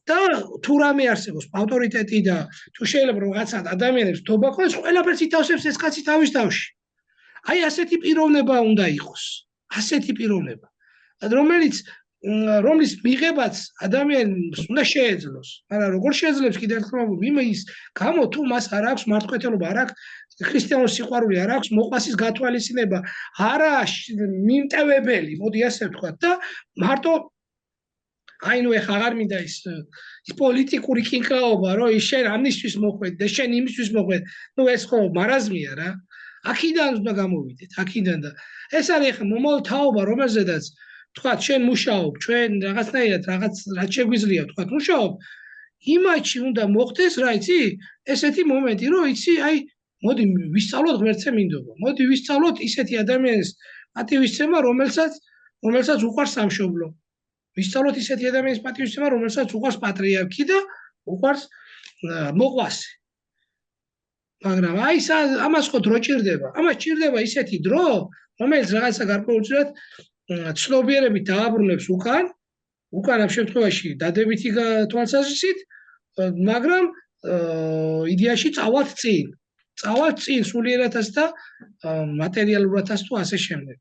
და თუ რამე არსებობს ავტორიტეტი და თუ შეიძლება რაღაცა ადამიანებს თობა ქონდეს, ყველაფერს ითავსებს ეს კაცი თავის თავში. აი ასეთი პიროვნება უნდა იყოს. ასეთი პიროვნება. რომლის მიღებაც ადამიანს უნდა შეეძლოს. მაგრამ როგორ შეეძლებს კიდევ ერთხელ იმის გამო თუ მას არ აქვს მართლმსაჯულება, არ აქვს ქრისტიანული სიყვარული, არ აქვს მოყვასის გათვალისწინება, არა მიმტევებელი, მოდი ასე ვთქვათ და მარტო აი ნუ ეხა აღარ მინდა ის პოლიტიკური კინკაობა, რომ შენ ამისთვის მოხვედ და შენ იმისთვის მოხვედ. ნუ ეს ხო მარაზმია რა. აქედან უნდა გამოვიდეთ, აქედან და ეს არის ეხა მომავალთაობა, რომელზედაც თქვათ შენ მუშაობ, ჩვენ რაღაცნაირად რაც შეგვიძლია თქვათ მუშაობ, იმაში უნდა მოხდეს რა იცი? ესეთი მომენტი, რომ იცი, აი მოდი ვისწავლოთ ღმერთზე მინდობა. მოდი ვისწავლოთ ისეთი ადამიანის პატივისცემა, რომელსაც უყვარს სამშობლო. ვისწავლოთ ისეთი ადამიანის პატივისცემა, რომელსაც უყვარს პატრიარქი და უყვარს მოყვასი. მაგრამ აი ამას ხო დრო ჭირდება. ამას ჭირდება ისეთი დრო, რომელიც რაღაცა გარკვეულწილად ცნობიერებით დააბრუნებს უკან ამ შემთხვევაში დადებითი თვალსაზრისით, მაგრამ იდეაში წავალთ წინ სულიერათაც და მატერიალურათაც თუ ასე შემდეგ.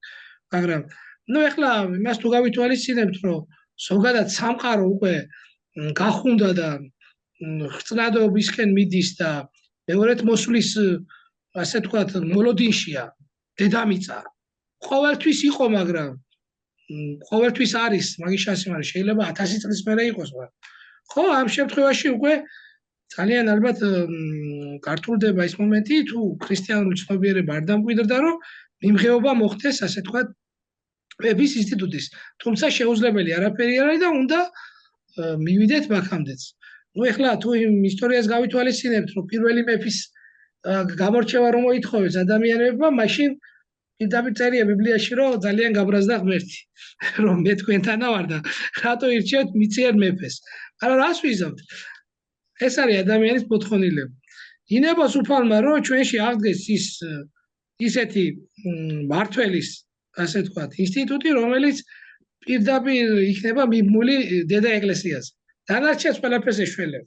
მაგრამ ნუ ეხლა იმას თუ გავითვალისწინებთ, რომ ზოგადად სამყარო უკვე გახუნდა და ხრწნადობისკენ მიდის და მეორედ მოსვლის ასე თქვათ მოლოდინშია დედამიწა ყოველთვის იყო მაგრამ ყოველთვის არის მაგის შესაძლებელი შეიძლება 1000 წლის მერე იყოს მაგრამ ხო ამ შემთხვევაში უკვე ძალიან ალბათ გართულდება ის მომენტი თუ ქრისტიანული ცნობიერება არ დამკვიდრდა რომ მიმღეობა მოხდეს ასე თქვათ პეპის ინსტიტუტის თუმცა შეუძლებელი არაფერი არ არის და უნდა მივიდეთ მაგამდეც ну ეხლა თუ იმ ისტორიას გავითვალისწინებთ რომ პირველი მეფის გამორჩევა რომ მოითხოვეს ადამიანებმა მაშინ პირდაპირ წერია ბიბლიაში რომ ძალიან გაბრაზდა ღმერთი რომ მე თქვენთანა ვარ და რატო ირჩევთ მიწიერ მეფეს არა რას ვიზავთ ეს არის ადამიანის მოთხოვნილება ინებას უფალმა რომ ჩვენში აღდგეს ისეთი მართველის ასე თქვათ ინსტიტუტი რომელიც პირდაპირ იქნება მიბმული დედა ეკლესიაზე დანარჩენს ყველაფერს ეშველება